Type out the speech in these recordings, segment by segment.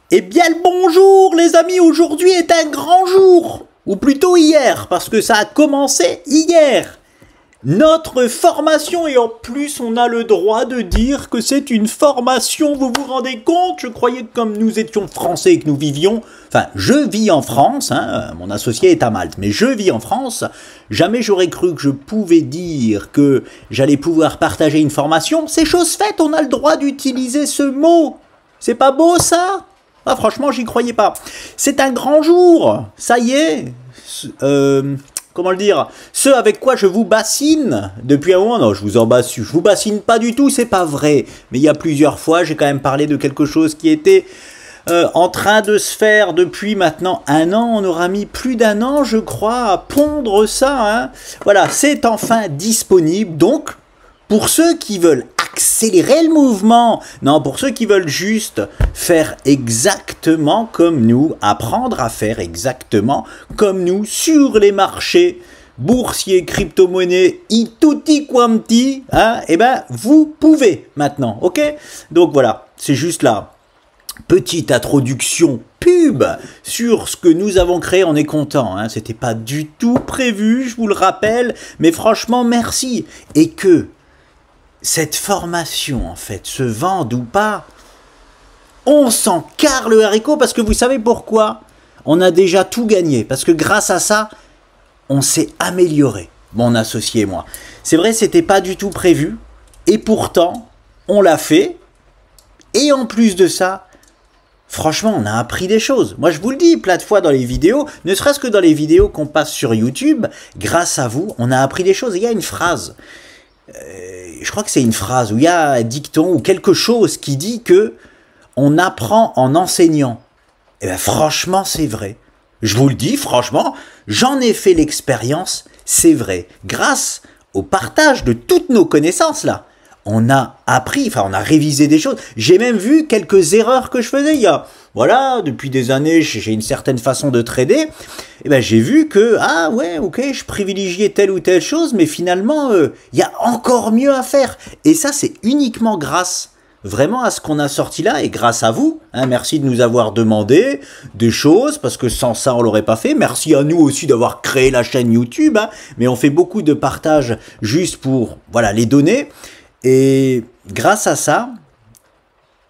Eh bien le bonjour les amis, aujourd'hui est un grand jour, ou plutôt hier, parce que ça a commencé hier. Notre formation, et en plus on a le droit de dire que c'est une formation, vous vous rendez compte? Je croyais que comme nous étions français et que nous vivions, enfin je vis en France, hein, mon associé est à Malte, mais je vis en France, jamais j'aurais cru que je pouvais dire que j'allais pouvoir partager une formation. C'est chose faite, on a le droit d'utiliser ce mot, c'est pas beau ça? Ah, franchement, j'y croyais pas. C'est un grand jour, ça y est. Comment le dire? Ce avec quoi je vous bassine depuis un moment. Non, je vous bassine pas du tout, c'est pas vrai. Mais il y a plusieurs fois, j'ai quand même parlé de quelque chose qui était en train de se faire depuis maintenant un an. On aura mis plus d'un an, je crois, à pondre ça. Hein. Voilà, c'est enfin disponible. Donc, pour ceux qui veulent accélérer le mouvement, non, pour ceux qui veulent juste faire exactement comme nous, apprendre à faire exactement comme nous sur les marchés boursiers, crypto-monnaies, tutti quanti, hein, eh ben, vous pouvez maintenant, ok? Donc voilà, c'est juste là. Petite introduction pub sur ce que nous avons créé, on est content, hein, c'était pas du tout prévu, je vous le rappelle, mais franchement merci. Et que cette formation en fait se vende ou pas, on s'en carre le haricot, parce que vous savez pourquoi? On a déjà tout gagné, parce que grâce à ça, on s'est amélioré, mon associé et moi. C'est vrai, c'était pas du tout prévu, et pourtant, on l'a fait, et en plus de ça, franchement, on a appris des choses. Moi, je vous le dis, plein de fois dans les vidéos, ne serait-ce que dans les vidéos qu'on passe sur YouTube, grâce à vous, on a appris des choses. Et il y a une phrase, je crois que c'est une phrase, où il y a un dicton, ou quelque chose qui dit que on apprend en enseignant. Et bien franchement, c'est vrai. Je vous le dis, franchement, j'en ai fait l'expérience, c'est vrai. Grâce au partage de toutes nos connaissances, là, on a appris, enfin on a révisé des choses. J'ai même vu quelques erreurs que je faisais. Il y a, voilà, depuis des années, j'ai une certaine façon de trader. Et ben j'ai vu que, ah ouais, ok, je privilégiais telle ou telle chose, mais finalement, il y a encore mieux à faire. Et ça, c'est uniquement grâce vraiment à ce qu'on a sorti là, et grâce à vous, hein, merci de nous avoir demandé des choses, parce que sans ça on l'aurait pas fait. Merci à nous aussi d'avoir créé la chaîne YouTube, hein, mais on fait beaucoup de partages juste pour, voilà, les donner. Et grâce à ça,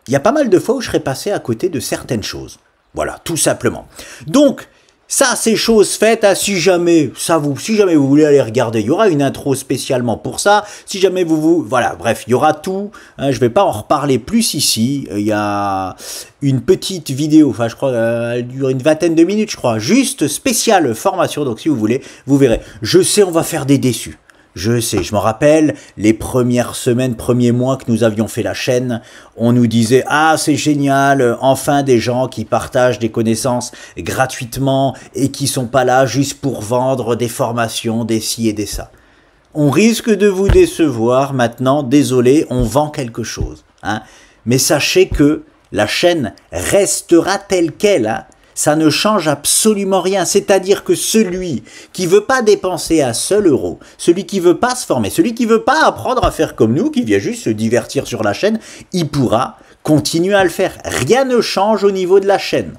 il y a pas mal de fois où je serais passé à côté de certaines choses. Voilà, tout simplement. Donc, ça, c'est chose faite. Hein, si jamais vous voulez aller regarder, il y aura une intro spécialement pour ça. Si jamais voilà, bref, il y aura tout. Hein, je vais pas en reparler plus ici. Il y a une petite vidéo, enfin, je crois, elle dure une vingtaine de minutes, je crois, juste spéciale formation. Donc, si vous voulez, vous verrez. Je sais, on va faire des déçus. Je sais, je me rappelle, les premières semaines, premiers mois que nous avions fait la chaîne, on nous disait « Ah, c'est génial, enfin des gens qui partagent des connaissances gratuitement et qui sont pas là juste pour vendre des formations, des ci et des ça. » On risque de vous décevoir maintenant, désolé, on vend quelque chose. Hein. Mais sachez que la chaîne restera telle qu'elle, hein. Ça ne change absolument rien. C'est-à-dire que celui qui veut pas dépenser un seul euro, celui qui veut pas se former, celui qui veut pas apprendre à faire comme nous, qui vient juste se divertir sur la chaîne, il pourra continuer à le faire. Rien ne change au niveau de la chaîne.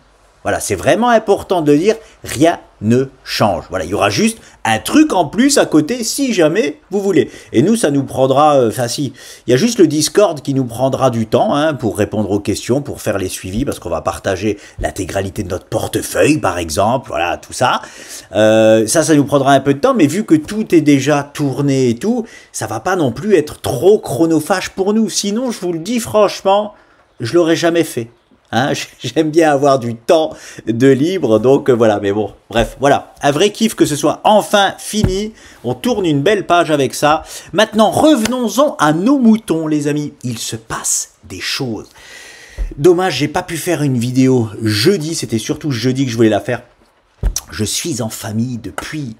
Voilà, c'est vraiment important de dire, rien ne change. Voilà, il y aura juste un truc en plus à côté si jamais vous voulez. Et nous, ça nous prendra, enfin si, il y a juste le Discord qui nous prendra du temps hein, pour répondre aux questions, pour faire les suivis, parce qu'on va partager l'intégralité de notre portefeuille, par exemple, voilà, tout ça. Ça nous prendra un peu de temps, mais vu que tout est déjà tourné et tout, ça va pas non plus être trop chronophage pour nous. Sinon, je vous le dis franchement, je l'aurais jamais fait. Hein, j'aime bien avoir du temps de libre, donc voilà, mais bon, bref, voilà, un vrai kiff que ce soit enfin fini, on tourne une belle page avec ça. Maintenant, revenons-en à nos moutons, les amis, il se passe des choses. Dommage, j'ai pas pu faire une vidéo jeudi, c'était surtout jeudi que je voulais la faire. Je suis en famille depuis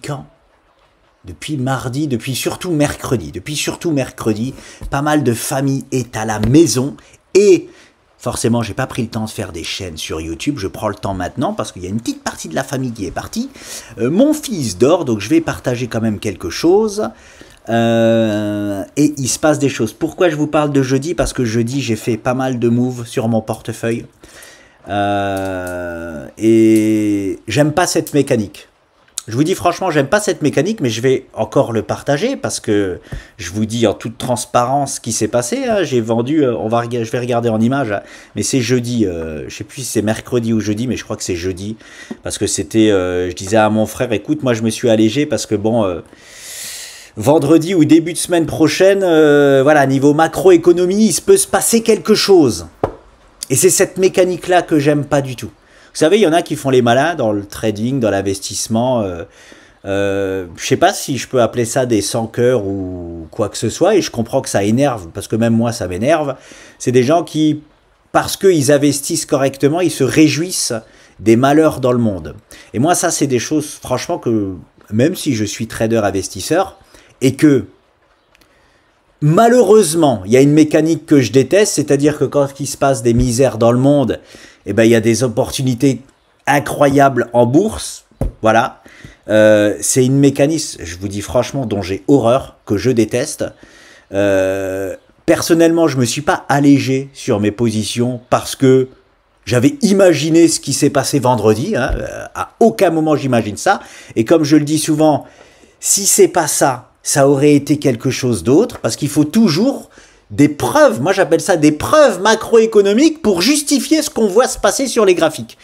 quand? Depuis mardi, depuis surtout mercredi, pas mal de famille est à la maison et Forcément, j'ai pas pris le temps de faire des chaînes sur YouTube. Je prends le temps maintenant parce qu'il y a une petite partie de la famille qui est partie. Mon fils dort, donc je vais partager quand même quelque chose. Et il se passe des choses. Pourquoi je vous parle de jeudi? Parce que jeudi, j'ai fait pas mal de moves sur mon portefeuille. Et j'aime pas cette mécanique. Je vous dis franchement, j'aime pas cette mécanique, mais je vais encore le partager parce que je vous dis en toute transparence ce qui s'est passé. Hein. J'ai vendu, je vais regarder en image, hein, mais c'est jeudi. Je sais plus si c'est mercredi ou jeudi, mais je crois que c'est jeudi parce que c'était. Je disais à mon frère, écoute, moi je me suis allégé parce que bon, vendredi ou début de semaine prochaine, voilà, niveau macroéconomie, il se peut se passer quelque chose. Et c'est cette mécanique-là que j'aime pas du tout. Vous savez, il y en a qui font les malins dans le trading, dans l'investissement. Je sais pas si je peux appeler ça des sans-cœurs ou quoi que ce soit. Et je comprends que ça énerve, parce que même moi, ça m'énerve. C'est des gens qui, parce qu'ils investissent correctement, ils se réjouissent des malheurs dans le monde. Et moi, ça, c'est des choses, franchement, que même si je suis trader investisseur, et que malheureusement, il y a une mécanique que je déteste, c'est-à-dire que quand il se passe des misères dans le monde, eh ben, il y a des opportunités incroyables en bourse. Voilà. C'est une mécanisme, je vous dis franchement, dont j'ai horreur, que je déteste. Personnellement, je ne me suis pas allégé sur mes positions parce que j'avais imaginé ce qui s'est passé vendredi. Hein. À aucun moment, j'imagine ça. Et comme je le dis souvent, si c'est pas ça, ça aurait été quelque chose d'autre, parce qu'il faut toujours des preuves, moi j'appelle ça des preuves macroéconomiques pour justifier ce qu'on voit se passer sur les graphiques.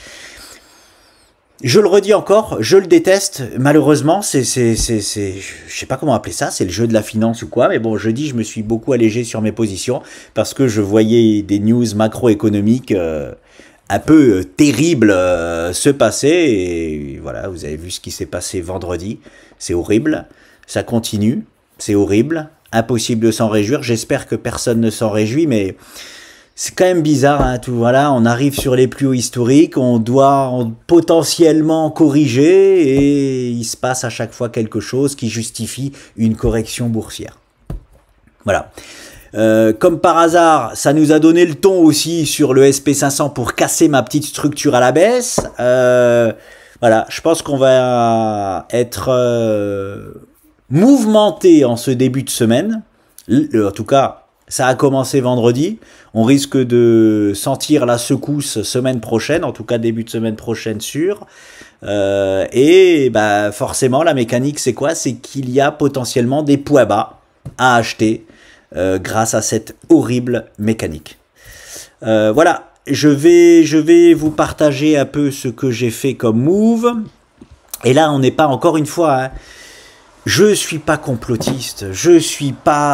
Je le redis encore, je le déteste, malheureusement, je sais pas comment appeler ça, c'est le jeu de la finance ou quoi, mais bon, jeudi, je me suis beaucoup allégé sur mes positions, parce que je voyais des news macroéconomiques un peu terribles se passer, et voilà, vous avez vu ce qui s'est passé vendredi, c'est horrible. Ça continue, c'est horrible, impossible de s'en réjouir. J'espère que personne ne s'en réjouit, mais c'est quand même bizarre. Hein, tout, voilà, on arrive sur les plus hauts historiques, on doit potentiellement corriger et il se passe à chaque fois quelque chose qui justifie une correction boursière. Voilà. Comme par hasard, ça nous a donné le ton aussi sur le SP500 pour casser ma petite structure à la baisse. Voilà, je pense qu'on va être mouvementé en ce début de semaine. En tout cas, ça a commencé vendredi. On risque de sentir la secousse semaine prochaine, en tout cas début de semaine prochaine sûr. Et bah, forcément, la mécanique, c'est quoi? C'est qu'il y a potentiellement des poids bas à acheter grâce à cette horrible mécanique. Voilà, je vais vous partager un peu ce que j'ai fait comme move. Et là, on n'est pas, encore une fois... Hein, je suis pas complotiste,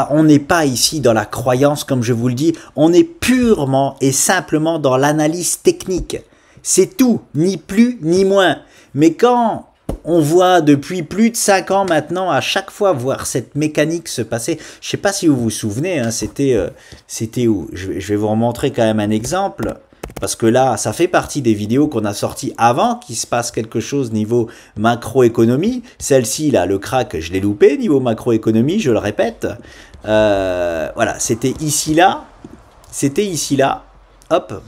on n'est pas ici dans la croyance comme je vous le dis, on est purement et simplement dans l'analyse technique. C'est tout, ni plus ni moins. Mais quand on voit depuis plus de 5 ans maintenant, à chaque fois voir cette mécanique se passer, je sais pas si vous vous souvenez, hein, c'était où? Je vais vous remontrer quand même un exemple. Parce que là, ça fait partie des vidéos qu'on a sorties avant qu'il se passe quelque chose niveau macroéconomie. Celle-ci, là, le crack, je l'ai loupé niveau macroéconomie, je le répète. Voilà, c'était ici, là. C'était ici, là. Hop.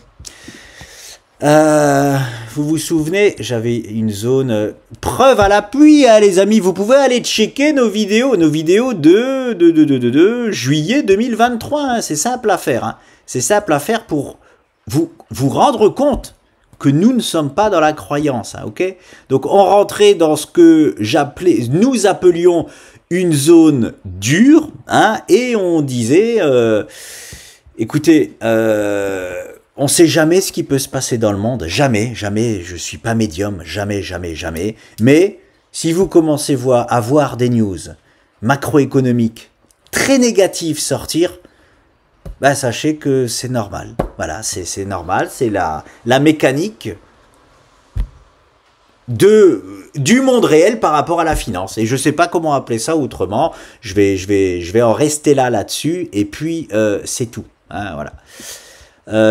Vous vous souvenez, j'avais une zone... preuve à l'appui, hein, les amis. Vous pouvez aller checker nos vidéos de juillet 2023. Hein. C'est simple à faire. Hein. C'est simple à faire pour... vous rendre compte que nous ne sommes pas dans la croyance, hein, ok? Donc on rentrait dans ce que nous appelions une zone dure, hein, et on disait, écoutez, on ne sait jamais ce qui peut se passer dans le monde, jamais, je ne suis pas médium, jamais, mais si vous commencez à voir des news macroéconomiques très négatives sortir, bah, sachez que c'est normal. Voilà, c'est normal, c'est la mécanique du monde réel par rapport à la finance. Et je ne sais pas comment appeler ça autrement. Je vais en rester là-dessus. Et puis, c'est tout. Hein, voilà.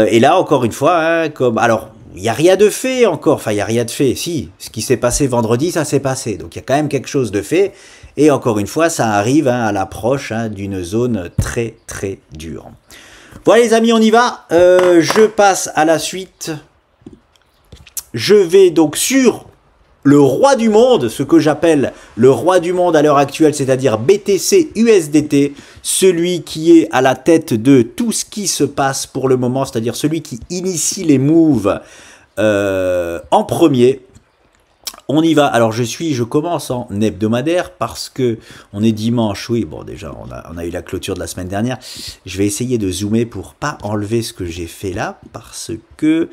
Et là, encore une fois, hein, alors, il n'y a rien de fait encore. Enfin, il n'y a rien de fait. Si, ce qui s'est passé vendredi, ça s'est passé. Donc, il y a quand même quelque chose de fait. Et encore une fois, ça arrive hein, à l'approche hein, d'une zone très, très dure. Voilà les amis, on y va. Je passe à la suite. Je vais donc sur le roi du monde, ce que j'appelle le roi du monde à l'heure actuelle, c'est-à-dire BTC USDT, celui qui est à la tête de tout ce qui se passe pour le moment, c'est-à-dire celui qui initie les moves en premier. On y va. Alors je commence en hebdomadaire parce que on est dimanche. Oui, bon déjà on a eu la clôture de la semaine dernière. Je vais essayer de zoomer pour pas enlever ce que j'ai fait là parce que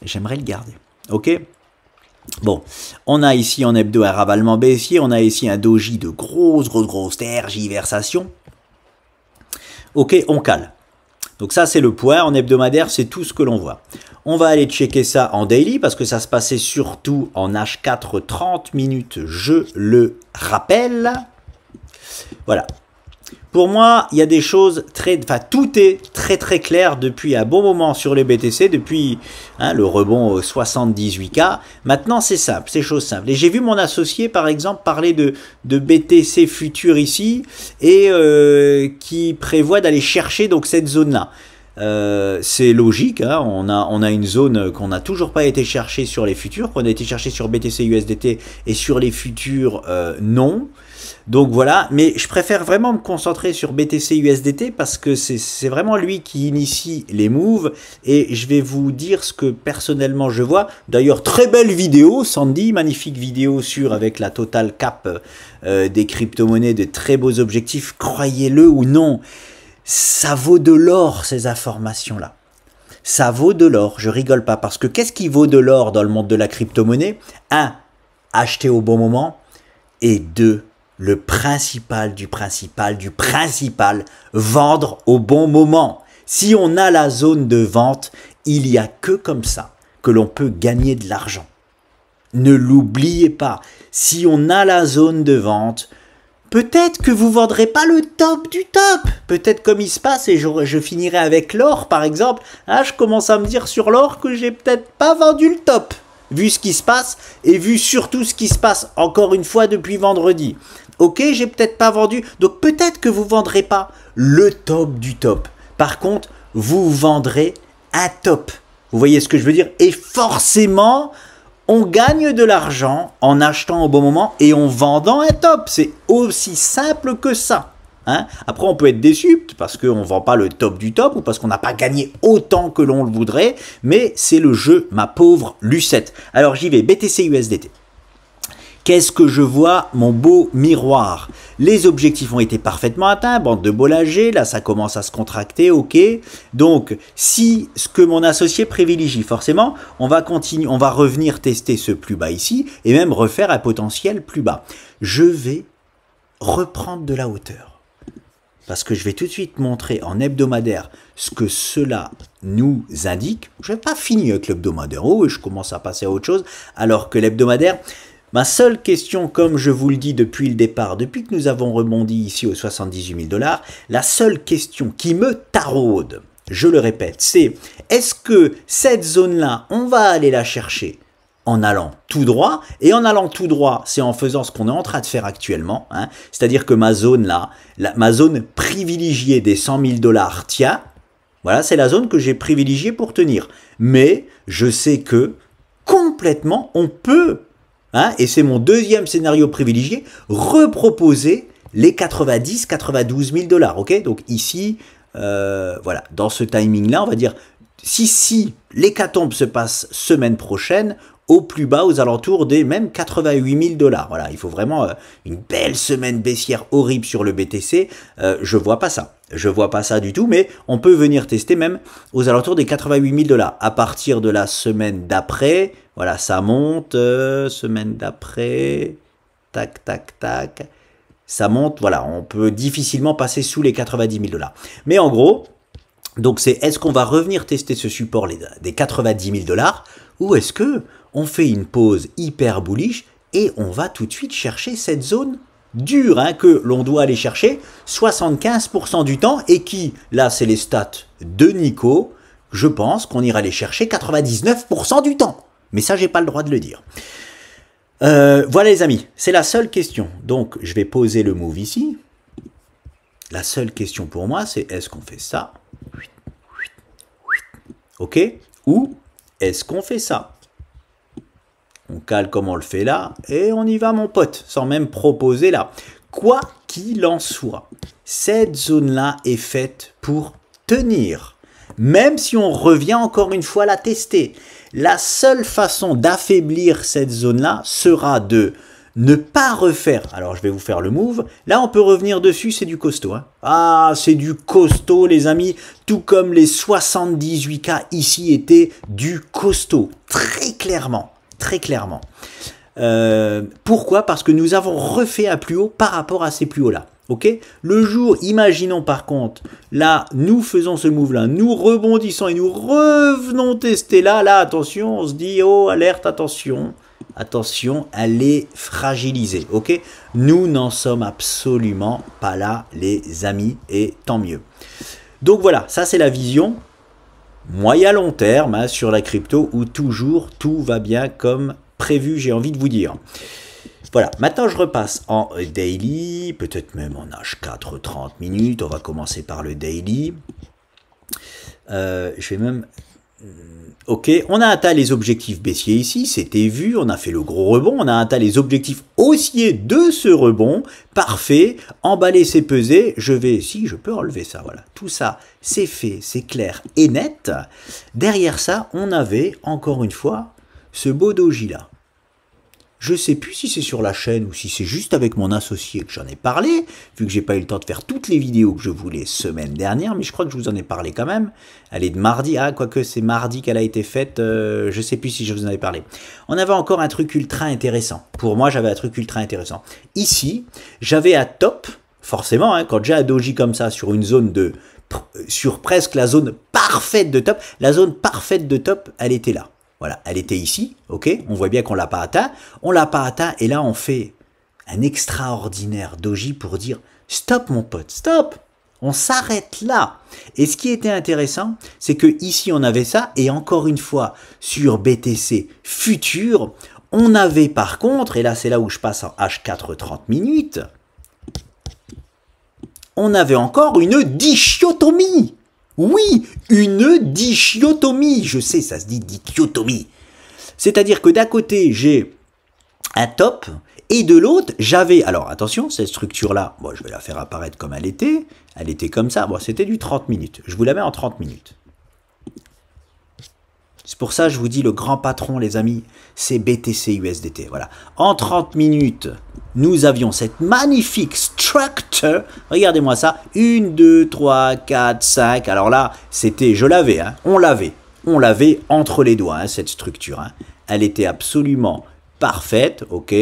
j'aimerais le garder. Ok. Bon, on a ici en hebdo un ravalement baissier, on a ici un doji de grosse tergiversation. Ok, on cale. Donc ça c'est le point, en hebdomadaire c'est tout ce que l'on voit. On va aller checker ça en daily parce que ça se passait surtout en H4 30 minutes, je le rappelle. Voilà. Pour moi, il y a des choses tout est très clair depuis un bon moment sur les BTC, depuis le rebond au 78K. Maintenant, c'est simple, c'est chose simple. Et j'ai vu mon associé, par exemple, parler de BTC futur ici et qui prévoit d'aller chercher donc cette zone-là. C'est logique, hein, on a une zone qu'on n'a toujours pas été chercher sur les futurs, qu'on a été chercher sur BTC USDT et sur les futurs non. Donc voilà, mais je préfère vraiment me concentrer sur BTC USDT parce que c'est vraiment lui qui initie les moves et je vais vous dire ce que personnellement je vois. D'ailleurs, très belle vidéo, Sandy, magnifique vidéo avec la total cap des crypto-monnaies, de très beaux objectifs, croyez-le ou non, ça vaut de l'or ces informations-là. Ça vaut de l'or, je rigole pas, parce que qu'est-ce qui vaut de l'or dans le monde de la crypto-monnaie? 1. Acheter au bon moment et 2. Le principal, vendre au bon moment. Si on a la zone de vente, il n'y a que comme ça que l'on peut gagner de l'argent. Ne l'oubliez pas, si on a la zone de vente, peut-être que vous ne vendrez pas le top du top. Peut-être comme il se passe, et je finirai avec l'or par exemple. Ah, je commence à me dire sur l'or que j'ai peut-être pas vendu le top. Vu ce qui se passe, et vu surtout ce qui se passe encore une fois depuis vendredi. Ok, j'ai peut-être pas vendu, donc peut-être que vous ne vendrez pas le top du top. Par contre, vous vendrez un top. Vous voyez ce que je veux dire? Et forcément, on gagne de l'argent en achetant au bon moment et en vendant un top. C'est aussi simple que ça. Hein? Après, on peut être déçu parce qu'on ne vend pas le top du top ou parce qu'on n'a pas gagné autant que l'on le voudrait. Mais c'est le jeu, ma pauvre Lucette. Alors, j'y vais. BTC USDT. Qu'est-ce que je vois, mon beau miroir? Les objectifs ont été parfaitement atteints, bande de Bollinger, là ça commence à se contracter, ok. Donc, si ce que mon associé privilégie, forcément, on va continuer, on va revenir tester ce plus bas ici, et même refaire un potentiel plus bas. Je vais reprendre de la hauteur. Parce que je vais tout de suite montrer en hebdomadaire ce que cela nous indique. Je n'ai pas fini avec l'hebdomadaire, oh, je commence à passer à autre chose, alors que l'hebdomadaire... Ma seule question, comme je vous le dis depuis le départ, depuis que nous avons rebondi ici aux 78 000 $, la seule question qui me taraude, je le répète, c'est est-ce que cette zone-là, on va aller la chercher en allant tout droit? Et en allant tout droit, c'est en faisant ce qu'on est en train de faire actuellement, hein, c'est-à-dire que ma zone-là, ma zone privilégiée des 100 000 $, tient, voilà, c'est la zone que j'ai privilégiée pour tenir. Mais je sais que complètement, on peut... Hein, et c'est mon deuxième scénario privilégié, reproposer les 90-92 000 $. Ok, donc ici, voilà, dans ce timing-là, on va dire, si l'hécatombe se passe semaine prochaine, au plus bas, aux alentours des même 88 000 $. Voilà, il faut vraiment une belle semaine baissière horrible sur le BTC. Je vois pas ça. Je vois pas ça du tout, mais on peut venir tester même aux alentours des 88 000 $. À partir de la semaine d'après, voilà, ça monte, semaine d'après, tac, tac, tac, ça monte, voilà, on peut difficilement passer sous les 90 000 $. Mais en gros, donc c'est est-ce qu'on va revenir tester ce support des 90 000 $, ou est-ce que on fait une pause hyper bullish et on va tout de suite chercher cette zone dure hein, que l'on doit aller chercher 75% du temps et qui, là c'est les stats de Nico, je pense qu'on ira les chercher 99% du temps. Mais ça, j'ai pas le droit de le dire. Voilà les amis, c'est la seule question. Donc, je vais poser le move ici. La seule question pour moi, c'est est-ce qu'on fait ça? Ok? Ou est-ce qu'on fait ça? On cale comme on le fait là, et on y va mon pote, sans même proposer là. Quoi qu'il en soit, cette zone-là est faite pour tenir. Même si on revient encore une fois la tester. La seule façon d'affaiblir cette zone-là sera de ne pas refaire. Alors je vais vous faire le move. Là on peut revenir dessus, c'est du costaud. Hein. Ah, c'est du costaud les amis. Tout comme les 78K ici étaient du costaud. Très clairement. Très clairement. Pourquoi? Parce que nous avons refait à plus haut par rapport à ces plus hauts là. Ok? Le jour, imaginons par contre, là, nous faisons ce move-là, nous rebondissons et nous revenons tester là, attention, on se dit, oh, alerte, attention, attention, elle est fragilisée, ok? Nous n'en sommes absolument pas là, les amis, et tant mieux. Donc voilà, ça c'est la vision moyen long terme hein, sur la crypto où toujours tout va bien comme prévu, j'ai envie de vous dire. Voilà, maintenant je repasse en daily, peut-être même en H4 30 minutes, on va commencer par le daily. Je vais même... Ok, on a atteint les objectifs baissiers ici, c'était vu, on a fait le gros rebond, on a atteint les objectifs haussiers de ce rebond, parfait, emballer c'est peser, si je peux enlever ça, voilà, tout ça c'est fait, c'est clair et net. Derrière ça, on avait encore une fois ce beau doji là. Je sais plus si c'est sur la chaîne ou si c'est juste avec mon associé que j'en ai parlé, vu que j'ai pas eu le temps de faire toutes les vidéos que je voulais semaine dernière, mais je crois que je vous en ai parlé quand même. Elle est de mardi, ah quoique c'est mardi qu'elle a été faite, je sais plus si je vous en avais parlé. On avait encore un truc ultra intéressant. Pour moi, j'avais un truc ultra intéressant. Ici, j'avais un top, forcément, hein, quand j'ai un doji comme ça sur une zone de, sur presque la zone parfaite de top, la zone parfaite de top, elle était là. Voilà, elle était ici, ok, on voit bien qu'on l'a pas atteint, et là on fait un extraordinaire doji pour dire stop mon pote, stop, on s'arrête là. Et ce qui était intéressant, c'est que ici on avait ça, et encore une fois sur BTC futur, on avait par contre, et là c'est là où je passe en H4 30 minutes, on avait encore une dichotomie. Oui, une dichotomie. Je sais, ça se dit dichotomie. C'est-à-dire que d'un côté, j'ai un top et de l'autre, j'avais... Alors, attention, cette structure-là, bon, je vais la faire apparaître comme elle était. Elle était comme ça. Bon, c'était du 30 minutes. Je vous la mets en 30 minutes. C'est pour ça que je vous dis, le grand patron, les amis, c'est BTC USDT. Voilà. En 30 minutes, nous avions cette magnifique structure. Regardez-moi ça. 1, 2, 3, 4, 5. Alors là, c'était, je l'avais, hein, on l'avait. On l'avait entre les doigts, hein, cette structure. Hein. Elle était absolument parfaite, ok.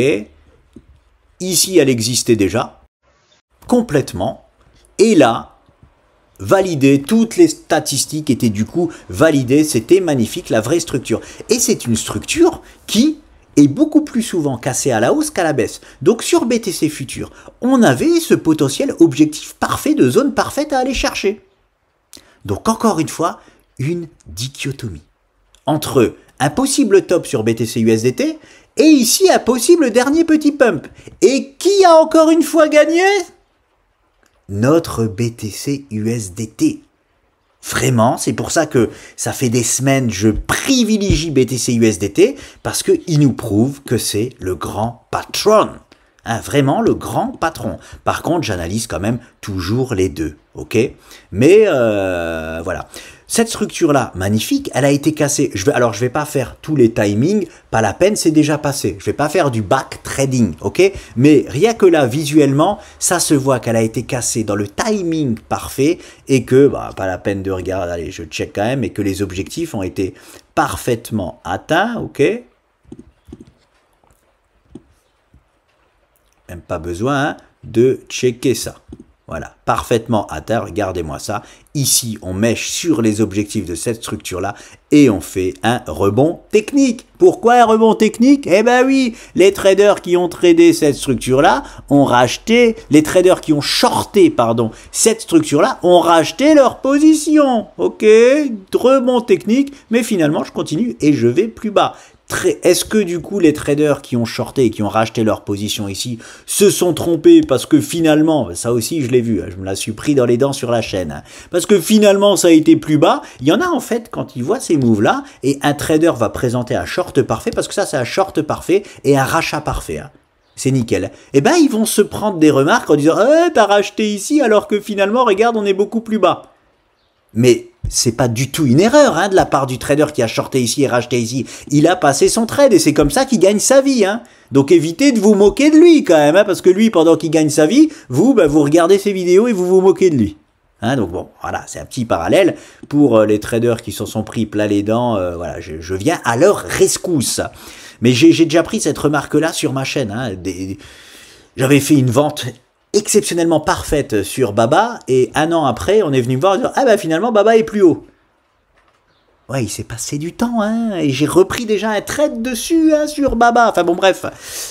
Ici, elle existait déjà, complètement. Et là, validé, toutes les statistiques étaient du coup validées, c'était magnifique, la vraie structure. Et c'est une structure qui est beaucoup plus souvent cassée à la hausse qu'à la baisse. Donc sur BTC Futur, on avait ce potentiel objectif parfait de zone parfaite à aller chercher. Donc encore une fois, une dichotomie entre un possible top sur BTC USDT et ici un possible dernier petit pump. Et qui a encore une fois gagné ? Notre BTC USDT. Vraiment, c'est pour ça que ça fait des semaines je privilégie BTC USDT parce qu'il nous prouve que c'est le grand patron. Hein, vraiment le grand patron. Par contre, j'analyse quand même toujours les deux. Ok ? Mais voilà. Cette structure-là, magnifique, elle a été cassée. Alors, je vais pas faire tous les timings, pas la peine, c'est déjà passé. Je vais pas faire du back trading, ok? Mais rien que là, visuellement, ça se voit qu'elle a été cassée dans le timing parfait et que, bah, pas la peine de regarder, allez, je check quand même, et que les objectifs ont été parfaitement atteints, ok? Même pas besoin hein, de checker ça. Voilà, parfaitement atteint, regardez-moi ça. Ici, on mèche sur les objectifs de cette structure-là et on fait un rebond technique. Pourquoi un rebond technique? Eh ben oui, les traders qui ont tradé cette structure-là ont racheté, les traders qui ont shorté, pardon, cette structure-là ont racheté leur position. Ok, rebond technique, mais finalement, je continue et je vais plus bas. Est-ce que du coup les traders qui ont shorté et qui ont racheté leur position ici se sont trompés parce que finalement, ça aussi je l'ai vu, je me la suis pris dans les dents sur la chaîne, parce parce que finalement ça a été plus bas. Il y en a en fait quand ils voient ces moves-là, et un trader va présenter un short parfait, parce que ça c'est un short parfait et un rachat parfait. Hein. C'est nickel. Eh ben ils vont se prendre des remarques en disant « t'as racheté ici alors que finalement, regarde, on est beaucoup plus bas. » Mais c'est pas du tout une erreur hein, de la part du trader qui a shorté ici et racheté ici. Il a passé son trade et c'est comme ça qu'il gagne sa vie. Hein. Donc évitez de vous moquer de lui quand même, hein, parce que lui, pendant qu'il gagne sa vie, vous regardez ses vidéos et vous vous moquez de lui. Hein, donc bon, voilà, c'est un petit parallèle pour les traders qui s'en sont pris plein les dents. Voilà, je viens à leur rescousse. Mais j'ai déjà pris cette remarque-là sur ma chaîne. Hein, j'avais fait une vente exceptionnellement parfaite sur Baba, et un an après, on est venu me voir et dire « Ah ben finalement, Baba est plus haut. » Ouais, il s'est passé du temps, hein, et j'ai repris déjà un trade dessus, hein, sur Baba. Enfin bon, bref,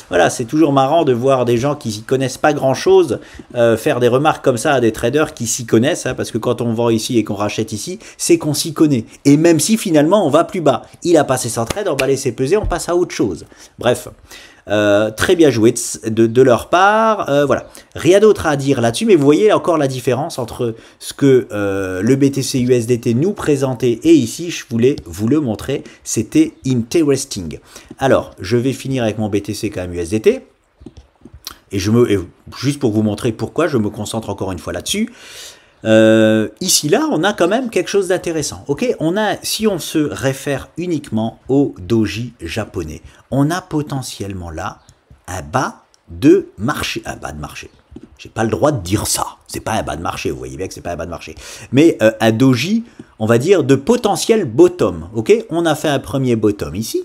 voilà, c'est toujours marrant de voir des gens qui s'y connaissent pas grand-chose faire des remarques comme ça à des traders qui s'y connaissent, hein, parce que quand on vend ici et qu'on rachète ici, c'est qu'on s'y connaît. Et même si finalement on va plus bas, il a passé son trade, on va laisser peser, on passe à autre chose. Bref. Très bien joué de leur part. Voilà, rien d'autre à dire là-dessus, mais vous voyez encore la différence entre ce que le BTC USDT nous présentait et ici, je voulais vous le montrer, c'était interesting. Alors, je vais finir avec mon BTC quand même USDT, et juste pour vous montrer pourquoi je me concentre encore une fois là-dessus. Ici, là, on a quand même quelque chose d'intéressant. Ok, si on se réfère uniquement au doji japonais, on a potentiellement là un bas de marché. Un bas de marché. J'ai pas le droit de dire ça. C'est pas un bas de marché. Vous voyez bien que c'est pas un bas de marché. Mais un doji, on va dire, de potentiel bottom. Ok, on a fait un premier bottom ici.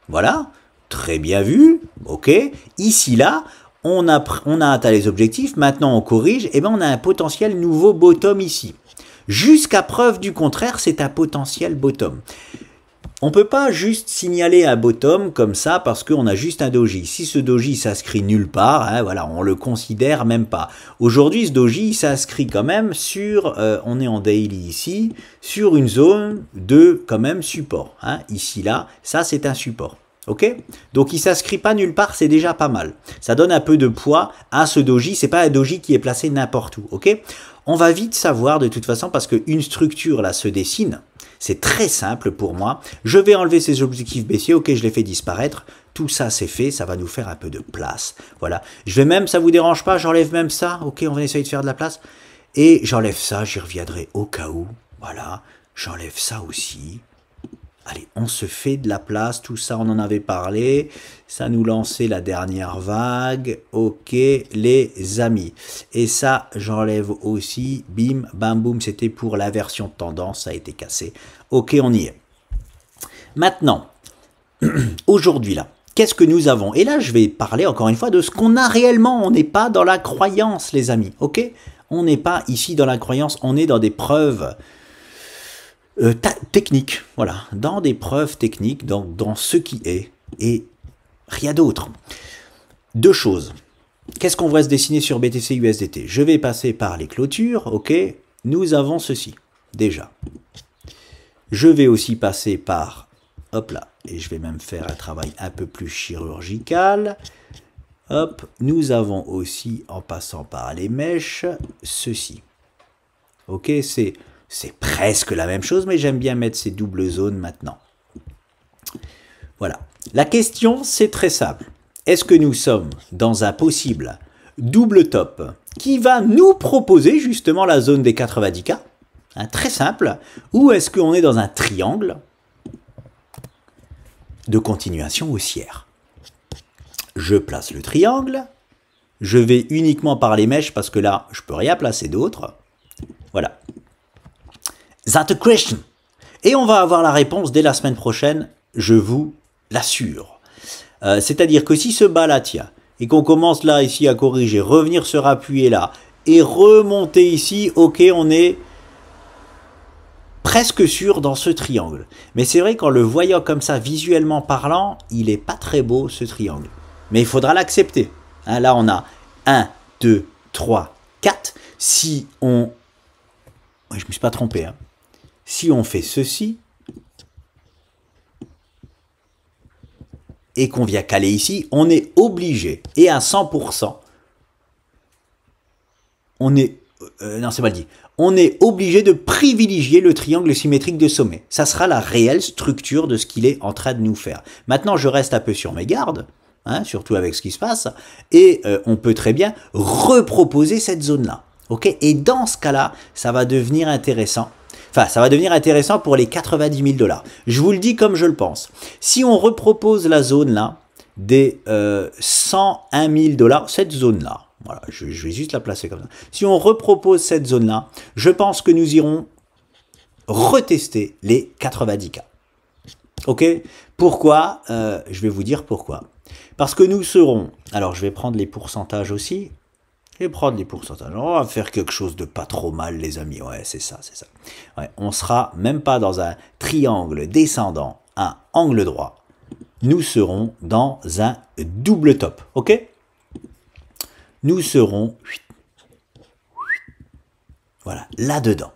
Voilà. Très bien vu. Ok. Ici, là. On a atteint les objectifs, maintenant on corrige, et bien on a un potentiel nouveau bottom ici. Jusqu'à preuve du contraire, c'est un potentiel bottom. On ne peut pas juste signaler un bottom comme ça parce qu'on a juste un doji. Si ce doji s'inscrit nulle part, hein, voilà, on le considère même pas. Aujourd'hui, ce doji s'inscrit quand même sur, on est en daily ici, sur une zone de quand même support. Hein, ici, là, ça c'est un support. Ok, donc il ne s'inscrit pas nulle part, c'est déjà pas mal. Ça donne un peu de poids à ce doji, c'est pas un doji qui est placé n'importe où. Ok, on va vite savoir de toute façon parce qu'une structure là se dessine. C'est très simple pour moi. Je vais enlever ces objectifs baissiers, ok, je les fais disparaître. Tout ça c'est fait, ça va nous faire un peu de place. Voilà, je vais même, ça vous dérange pas, j'enlève même ça. Ok, on va essayer de faire de la place. Et j'enlève ça, j'y reviendrai au cas où. Voilà, j'enlève ça aussi. Allez, on se fait de la place, tout ça, on en avait parlé. Ça nous lançait la dernière vague. Ok, les amis. Et ça, j'enlève aussi. Bim, bam, boum, c'était pour la version de tendance, ça a été cassé. Ok, on y est. Maintenant, aujourd'hui, là, qu'est-ce que nous avons? Et là, je vais parler encore une fois de ce qu'on a réellement. On n'est pas dans la croyance, les amis. Ok? On n'est pas ici dans la croyance, on est dans des preuves technique, voilà, dans des preuves techniques, dans ce qui est, et rien d'autre. Deux choses. Qu'est-ce qu'on va se dessiner sur BTC USDT? Je vais passer par les clôtures, ok. Nous avons ceci, déjà. Je vais aussi passer par, hop là, et je vais même faire un travail un peu plus chirurgical. Hop, nous avons aussi, en passant par les mèches, ceci. Ok, c'est presque la même chose, mais j'aime bien mettre ces doubles zones maintenant. Voilà. La question, c'est très simple. Est-ce que nous sommes dans un possible double top qui va nous proposer justement la zone des 90K, hein, très simple, ou est-ce qu'on est dans un triangle de continuation haussière? Je place le triangle, je vais uniquement par les mèches parce que là, je ne peux rien placer d'autre. Voilà. That's a question. Et on va avoir la réponse dès la semaine prochaine, je vous l'assure. C'est-à-dire que si ce bas là tient, et qu'on commence là ici à corriger, revenir se rappuyer là, et remonter ici, ok, on est presque sûr dans ce triangle. Mais c'est vrai qu'en le voyant comme ça, visuellement parlant, il n'est pas très beau ce triangle. Mais il faudra l'accepter. Hein, là on a 1, 2, 3, 4. Si on... Je ne me suis pas trompé, hein. Si on fait ceci, et qu'on vient caler ici, on est obligé, et à 100%, on est non, c'est mal dit. On est obligé de privilégier le triangle symétrique de sommet. Ça sera la réelle structure de ce qu'il est en train de nous faire. Maintenant, je reste un peu sur mes gardes, hein, surtout avec ce qui se passe, et on peut très bien reproposer cette zone-là. Okay, et dans ce cas-là, ça va devenir intéressant. Enfin, ça va devenir intéressant pour les 90 000 $. Je vous le dis comme je le pense. Si on repropose la zone-là, des 101 000 $, cette zone-là, voilà, je vais juste la placer comme ça. Si on repropose cette zone-là, je pense que nous irons retester les 90K. Ok? Pourquoi? Je vais vous dire pourquoi. Parce que nous serons... Alors, je vais prendre les pourcentages aussi. Je vais prendre les pourcentages. On va faire quelque chose de pas trop mal, les amis. Ouais, c'est ça, c'est ça. Ouais, on sera même pas dans un triangle descendant, un angle droit. Nous serons dans un double top. Ok? Nous serons voilà, là-dedans.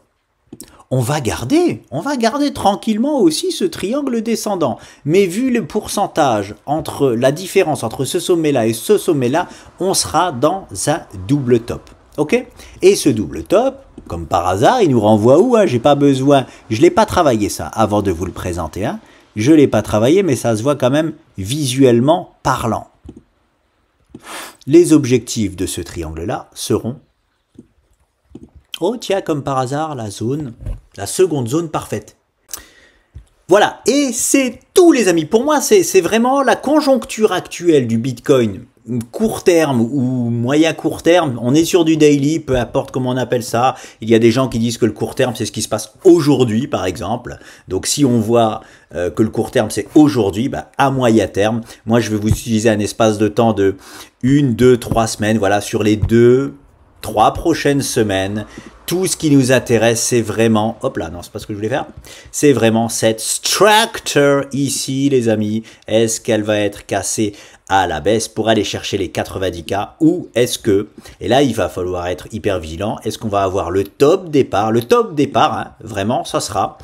On va garder tranquillement aussi ce triangle descendant. Mais vu le pourcentage entre la différence entre ce sommet-là et ce sommet-là, on sera dans un double top. Ok? Et ce double top, comme par hasard, il nous renvoie où, hein? J'ai pas besoin, je l'ai pas travaillé ça avant de vous le présenter. Hein? Je l'ai pas travaillé, mais ça se voit quand même visuellement parlant. Les objectifs de ce triangle-là seront... Oh tiens, comme par hasard, la seconde zone parfaite. Voilà, et c'est tout les amis. Pour moi, c'est vraiment la conjoncture actuelle du Bitcoin. Court terme ou moyen court terme, on est sur du daily, peu importe comment on appelle ça. Il y a des gens qui disent que le court terme, c'est ce qui se passe aujourd'hui, par exemple. Donc si on voit que le court terme, c'est aujourd'hui, bah, à moyen terme, moi je vais vous utiliser un espace de temps de 1, 2, 3 semaines, voilà, sur les 2, 3 prochaines semaines. Tout ce qui nous intéresse, c'est vraiment... Hop là, non, c'est pas ce que je voulais faire. C'est vraiment cette structure ici, les amis. Est-ce qu'elle va être cassée à la baisse pour aller chercher les 90K ou est-ce que... Et là, il va falloir être hyper vigilant. Est-ce qu'on va avoir le top départ? Le top départ, hein, vraiment, ça sera...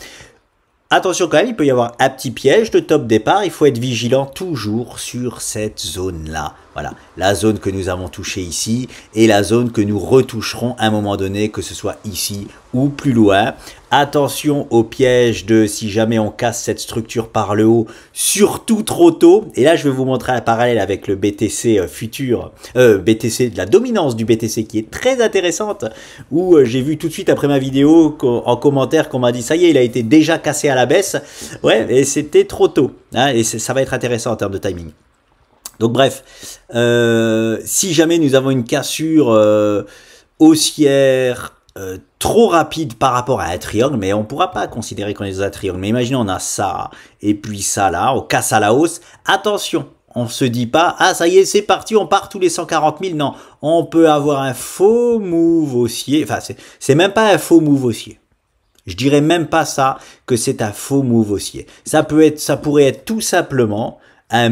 Attention quand même, il peut y avoir un petit piège de top départ. Il faut être vigilant toujours sur cette zone-là. Voilà, la zone que nous avons touchée ici et la zone que nous retoucherons à un moment donné, que ce soit ici ou plus loin. Attention au piège de si jamais on casse cette structure par le haut, surtout trop tôt. Et là, je vais vous montrer un parallèle avec le BTC futur, BTC, de la dominance du BTC qui est très intéressante, où j'ai vu tout de suite après ma vidéo en commentaire qu'on m'a dit ça y est, il a été déjà cassé à la baisse. Ouais, et c'était trop tôt. Hein, et ça va être intéressant en termes de timing. Donc bref, si jamais nous avons une cassure haussière trop rapide par rapport à un triangle, mais on ne pourra pas considérer qu'on est dans un triangle, mais imaginez on a ça et puis ça là, on casse à la hausse, attention, on ne se dit pas, ah ça y est c'est parti, on part tous les 140 000, non, on peut avoir un faux move haussier, enfin c'est même pas un faux move haussier. Je dirais même pas ça, que c'est un faux move haussier. Ça pourrait être tout simplement un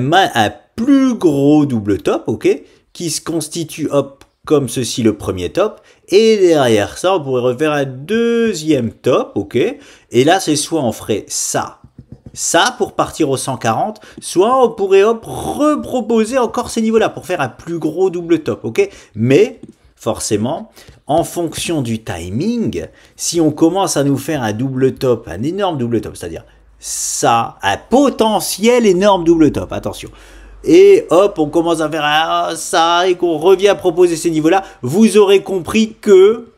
plus gros double top, ok, qui se constitue, hop, comme ceci le premier top, et derrière ça, on pourrait refaire un deuxième top, ok, et là, c'est soit on ferait ça pour partir au 140, soit on pourrait, hop, reproposer encore ces niveaux-là pour faire un plus gros double top, ok, mais... Forcément, en fonction du timing, si on commence à nous faire un double top, un énorme double top, c'est-à-dire ça, un potentiel énorme double top, attention, et hop, on commence à faire ça et qu'on revient à proposer ces niveaux-là, vous aurez compris que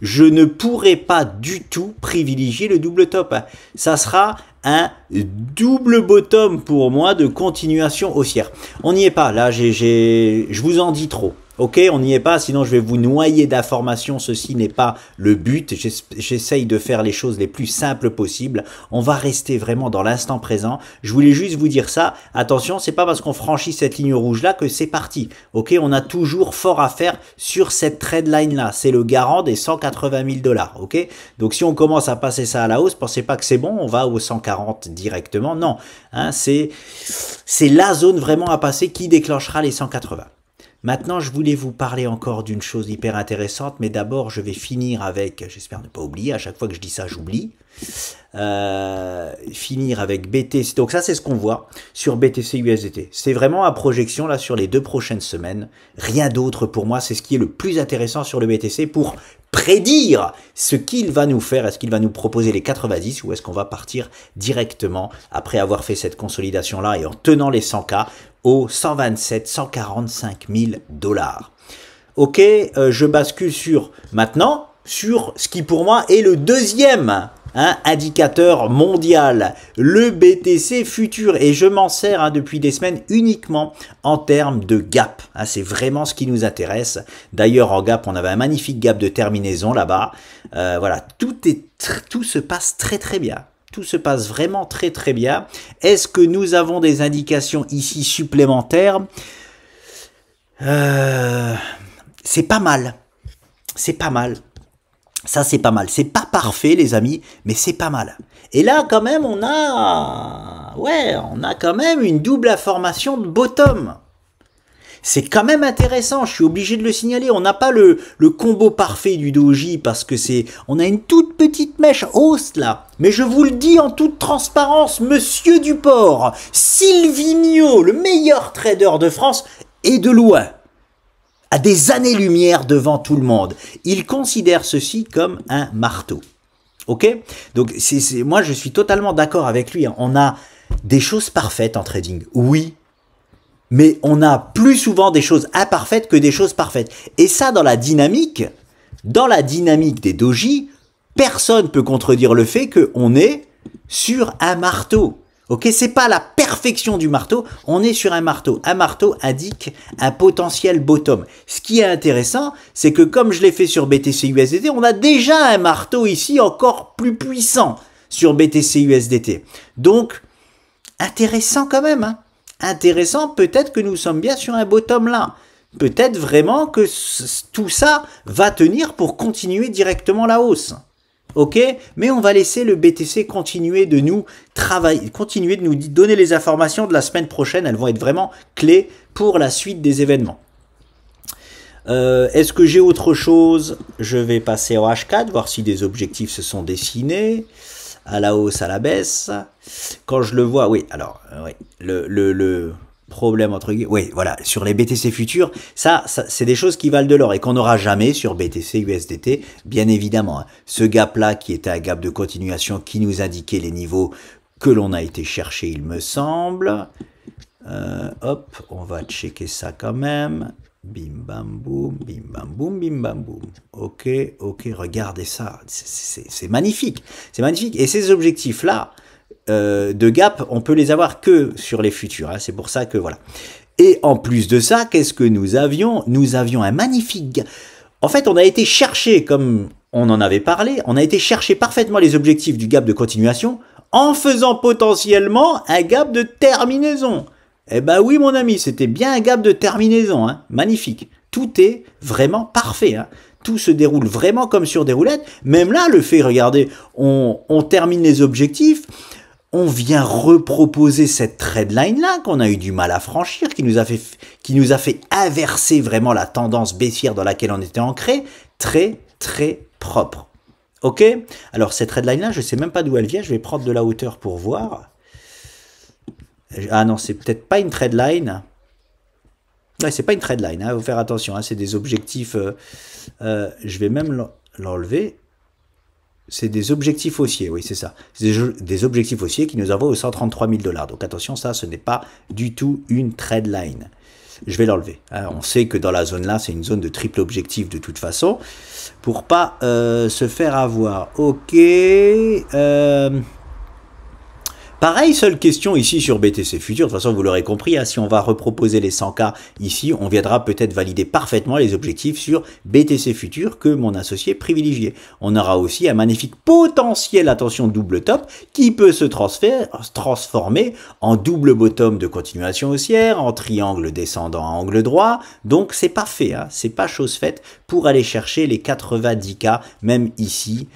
je ne pourrai pas du tout privilégier le double top. Ça sera un double bottom pour moi de continuation haussière. On n'y est pas, là, je vous en dis trop. Ok, on n'y est pas, sinon je vais vous noyer d'informations, ceci n'est pas le but, j'essaye de faire les choses les plus simples possibles, on va rester vraiment dans l'instant présent, je voulais juste vous dire ça, attention, c'est pas parce qu'on franchit cette ligne rouge là que c'est parti, ok, on a toujours fort à faire sur cette trade line là, c'est le garant des 180 000 $, ok, donc si on commence à passer ça à la hausse, pensez pas que c'est bon, on va au 140 directement, non, hein, c'est la zone vraiment à passer qui déclenchera les 180. Maintenant, je voulais vous parler encore d'une chose hyper intéressante, mais d'abord, je vais finir avec, j'espère ne pas oublier, à chaque fois que je dis ça, j'oublie, finir avec BTC. Donc ça, c'est ce qu'on voit sur BTC USDT. C'est vraiment ma projection là sur les 2 prochaines semaines. Rien d'autre pour moi, c'est ce qui est le plus intéressant sur le BTC pour prédire ce qu'il va nous faire. Est-ce qu'il va nous proposer les 90 ou est-ce qu'on va partir directement après avoir fait cette consolidation là et en tenant les 100K aux 127, 145 000 $. Ok, je bascule sur maintenant, sur ce qui pour moi est le deuxième indicateur mondial, le BTC futur. Et je m'en sers depuis des semaines uniquement en termes de gap. C'est vraiment ce qui nous intéresse. D'ailleurs, en gap, on avait un magnifique gap de terminaison là-bas. Voilà, tout se passe très très bien. Tout se passe vraiment très très bien. Est-ce que nous avons des indications ici supplémentaires? C'est pas mal. C'est pas mal. Ça, c'est pas mal. C'est pas parfait, les amis, mais c'est pas mal. Et là, quand même, on a quand même une double information de bottom. C'est quand même intéressant, je suis obligé de le signaler. On n'a pas le combo parfait du doji parce que on a une toute petite mèche hausse là. Mais je vous le dis en toute transparence, monsieur Duport, Silvino, le meilleur trader de France, est de loin à des années-lumière devant tout le monde. Il considère ceci comme un marteau. Ok? Donc moi je suis totalement d'accord avec lui. On a des choses parfaites en trading, oui. Mais on a plus souvent des choses imparfaites que des choses parfaites. Et ça, dans la dynamique des doji, personne ne peut contredire le fait qu'on est sur un marteau. Ok, c'est pas la perfection du marteau, on est sur un marteau. Un marteau indique un potentiel bottom. Ce qui est intéressant, c'est que comme je l'ai fait sur BTC USDT, on a déjà un marteau ici encore plus puissant sur BTC USDT. Donc, intéressant quand même, intéressant, peut-être que nous sommes bien sur un bottom là. Peut-être vraiment que tout ça va tenir pour continuer directement la hausse. Ok, mais on va laisser le BTC continuer de nous travailler, continuer de nous donner les informations de la semaine prochaine. Elles vont être vraiment clés pour la suite des événements. Est-ce que j'ai autre chose? Je vais passer au H4, voir si des objectifs se sont dessinés. À la hausse, à la baisse. Quand je le vois, oui, alors, oui, le problème entre guillemets, oui, voilà, sur les BTC futurs, ça c'est des choses qui valent de l'or et qu'on n'aura jamais sur BTC USDT, bien évidemment. Ce gap-là, qui était un gap de continuation, qui nous indiquait les niveaux que l'on a été chercher, il me semble. Hop, on va checker ça quand même. Bim bam boum, bim bam boum, bim bam boum. Ok, ok, regardez ça, c'est magnifique, c'est magnifique. Et ces objectifs-là de gap, on peut les avoir que sur les futurs. C'est pour ça que voilà. Et en plus de ça, qu'est-ce que nous avions? Nous avions un magnifique gap. En fait, on a été chercher, comme on en avait parlé, on a été chercher parfaitement les objectifs du gap de continuation en faisant potentiellement un gap de terminaison. Eh ben oui, mon ami, c'était bien un gap de terminaison, magnifique. Tout est vraiment parfait, Tout se déroule vraiment comme sur des roulettes. Même là, le fait, regardez, on termine les objectifs, on vient reproposer cette trendline-là qu'on a eu du mal à franchir, qui nous a fait inverser vraiment la tendance baissière dans laquelle on était ancré, très, très propre. Ok? Alors, cette trendline-là, je ne sais même pas d'où elle vient, je vais prendre de la hauteur pour voir. Ah non, c'est peut-être pas une trendline. Ouais, c'est pas une trendline, faut faire attention, c'est des objectifs. Je vais même l'enlever. C'est des objectifs haussiers, oui, c'est ça. C'est des objectifs haussiers qui nous envoient aux 133 000 $. Donc attention, ça, ce n'est pas du tout une trendline. Je vais l'enlever. On sait que dans la zone là, c'est une zone de triple objectif de toute façon, pour pas se faire avoir. Ok. Pareil, seule question ici sur BTC Futur, de toute façon vous l'aurez compris, si on va reproposer les 100K ici, on viendra peut-être valider parfaitement les objectifs sur BTC Futur que mon associé privilégié. On aura aussi un magnifique potentiel, attention, double top, qui peut se transformer en double bottom de continuation haussière, en triangle descendant à angle droit, donc c'est pas fait, c'est pas chose faite pour aller chercher les 90K, même ici,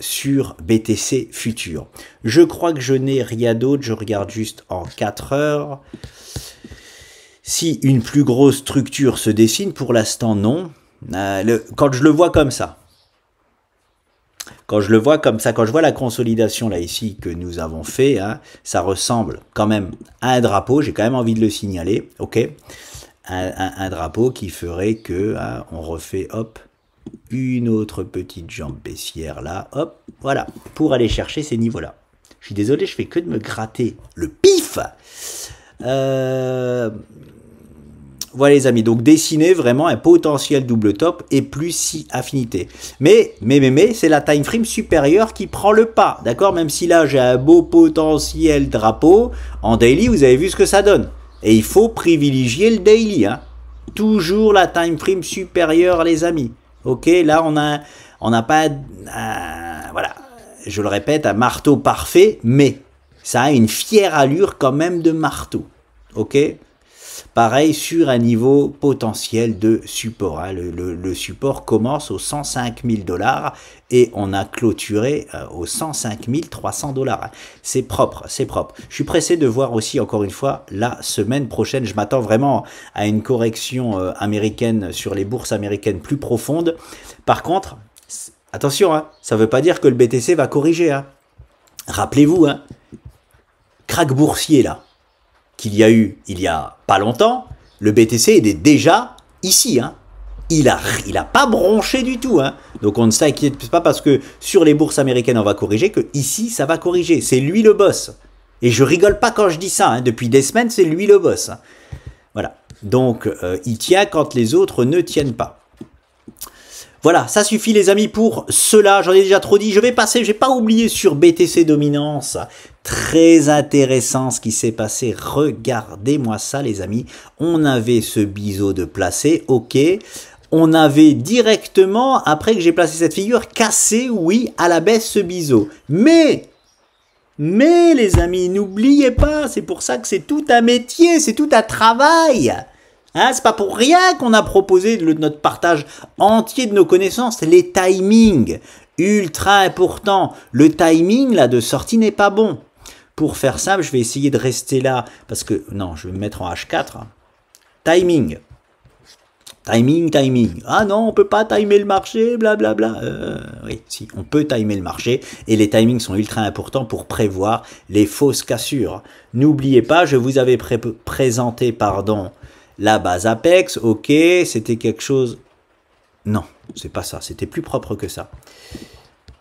sur BTC Futur. Je crois que je n'ai rien d'autre, je regarde juste en 4 heures. Si une plus grosse structure se dessine, pour l'instant non. Quand je le vois comme ça, quand je vois la consolidation là ici que nous avons fait, hein, ça ressemble quand même à un drapeau, j'ai quand même envie de le signaler, ok, un drapeau qui ferait que, hein, on refait, hop, une autre petite jambe baissière là, hop, voilà, pour aller chercher ces niveaux-là. Je suis désolé, je fais que de me gratter le pif. Voilà les amis, donc dessiner vraiment un potentiel double top et plus 6 affinités. Mais c'est la time frame supérieure qui prend le pas, d'accord? Même si là j'ai un beau potentiel drapeau, en daily vous avez vu ce que ça donne. Et il faut privilégier le daily, hein. Toujours la time frame supérieure les amis. Ok, là on n'a pas, voilà, je le répète, un marteau parfait, mais ça a une fière allure quand même de marteau. Ok? Pareil sur un niveau potentiel de support. Hein. Le support commence aux 105 000 $ et on a clôturé aux 105 300 $. Hein. C'est propre, c'est propre. Je suis pressé de voir aussi, encore une fois, la semaine prochaine. Je m'attends vraiment à une correction américaine sur les bourses américaines plus profonde. Par contre, attention, hein, ça ne veut pas dire que le BTC va corriger. Hein. Rappelez-vous, hein, crack boursier là. Qu'il y a eu il y a pas longtemps, le BTC est déjà ici. Hein. Il a pas bronché du tout. Hein. Donc on ne s'inquiète pas parce que sur les bourses américaines on va corriger, que ici ça va corriger. C'est lui le boss. Et je rigole pas quand je dis ça. Hein. Depuis des semaines, c'est lui le boss. Hein. Voilà. Donc il tient quand les autres ne tiennent pas. Voilà, ça suffit les amis pour cela, j'en ai déjà trop dit, je vais passer, j'ai pas oublié sur BTC Dominance, très intéressant ce qui s'est passé, regardez-moi ça les amis, on avait ce biseau de placé, ok, on avait directement, après que j'ai placé cette figure, cassé, oui, à la baisse ce biseau, mais les amis, n'oubliez pas, c'est pour ça que c'est tout un métier, c'est tout un travail. Hein, c'est pas pour rien qu'on a proposé notre partage entier de nos connaissances. Les timings, ultra important. Le timing là de sortie n'est pas bon. Pour faire simple, je vais essayer de rester là parce que non, je vais me mettre en H4. Timing. Timing. Ah non, on peut pas timer le marché, blablabla. Oui, si, on peut timer le marché et les timings sont ultra importants pour prévoir les fausses cassures. N'oubliez pas, je vous avais présenté, pardon, la base Apex, ok, c'était quelque chose... Non, c'est pas ça, c'était plus propre que ça.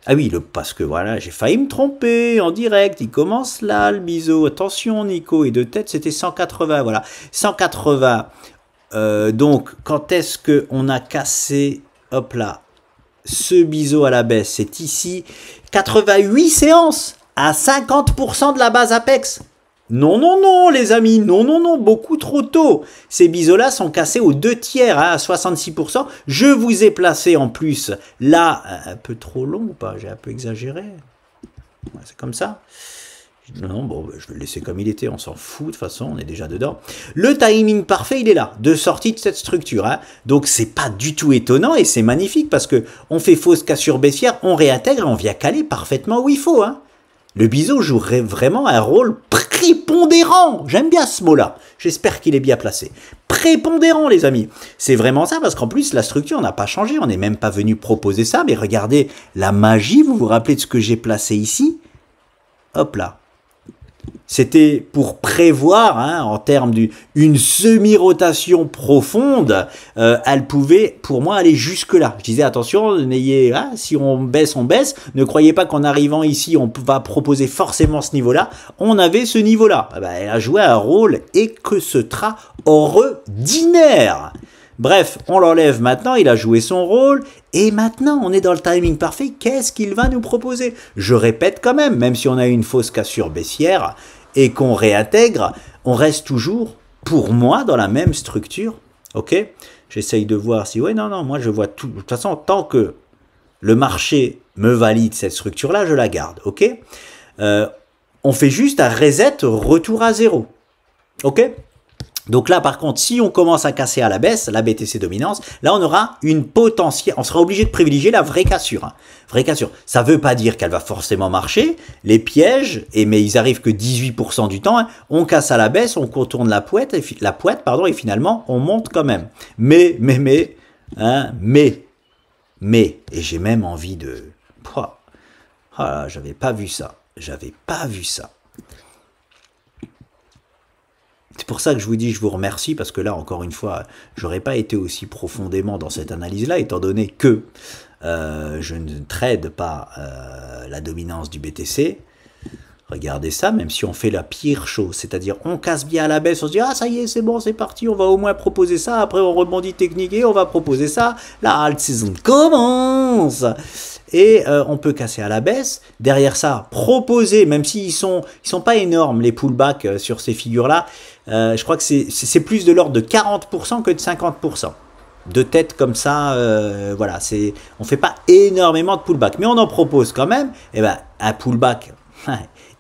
Ah oui, parce que voilà, j'ai failli me tromper en direct, il commence là, le biseau. Attention Nico, et de tête, c'était 180, voilà. 180, donc quand est-ce qu'on a cassé, hop là, ce biseau à la baisse? C'est ici, 88 séances à 50% de la base Apex. Non, les amis, non, beaucoup trop tôt. Ces biseaux-là sont cassés aux 2/3, hein, à 66%. Je vous ai placé en plus, là, un peu trop long ou pas? J'ai un peu exagéré. Ouais, c'est comme ça. Non, bon, je vais le laisser comme il était, on s'en fout, de toute façon, on est déjà dedans. Le timing parfait, il est là, de sortie de cette structure. Hein. Donc, c'est pas du tout étonnant et c'est magnifique parce que on fait fausse cassure baissière, on réintègre et on vient caler parfaitement où il faut. Hein. Le biseau jouerait vraiment un rôle prépondérant. J'aime bien ce mot-là. J'espère qu'il est bien placé. Prépondérant, les amis. C'est vraiment ça, parce qu'en plus, la structure n'a pas changé. On n'est même pas venu proposer ça. Mais regardez la magie. Vous vous rappelez de ce que j'ai placé ici? Hop là. C'était pour prévoir, hein, en termes d'une semi-rotation profonde, elle pouvait, pour moi, aller jusque-là. Je disais, attention, n'ayez, hein, si on baisse, on baisse. Ne croyez pas qu'en arrivant ici, on va proposer forcément ce niveau-là. On avait ce niveau-là. Eh ben, elle a joué un rôle extraordinaire. Bref, on l'enlève maintenant, il a joué son rôle, et maintenant on est dans le timing parfait, qu'est-ce qu'il va nous proposer? Je répète quand même si on a une fausse cassure baissière et qu'on réintègre, on reste toujours, pour moi, dans la même structure, ok? J'essaye de voir si, ouais, non, moi je vois tout, de toute façon, tant que le marché me valide cette structure-là, je la garde, ok? On fait juste un reset, retour à zéro, ok? Donc là, par contre, si on commence à casser à la baisse, la BTC dominance, là, on aura une potentielle, on sera obligé de privilégier la vraie cassure. Hein. Vraie cassure. Ça veut pas dire qu'elle va forcément marcher. Les pièges, mais ils arrivent que 18% du temps, hein, on casse à la baisse, on contourne la pointe, et finalement, on monte quand même. Mais, et j'ai même envie de, j'avais pas vu ça. C'est pour ça que je vous dis, je vous remercie, parce que là, encore une fois, j'aurais pas été aussi profondément dans cette analyse-là, étant donné que je ne trade pas la dominance du BTC. Regardez ça, même si on fait la pire chose, c'est-à-dire on casse bien à la baisse, on se dit « Ah, ça y est, c'est bon, c'est parti, on va au moins proposer ça, après on rebondit technique et on va proposer ça, la alt season commence !» Et on peut casser à la baisse. Derrière ça, proposer, même s'ils sont pas énormes, les pullbacks sur ces figures-là, je crois que c'est plus de l'ordre de 40% que de 50%. De tête comme ça, voilà, on fait pas énormément de pullback, mais on en propose quand même. Et ben, un pullback,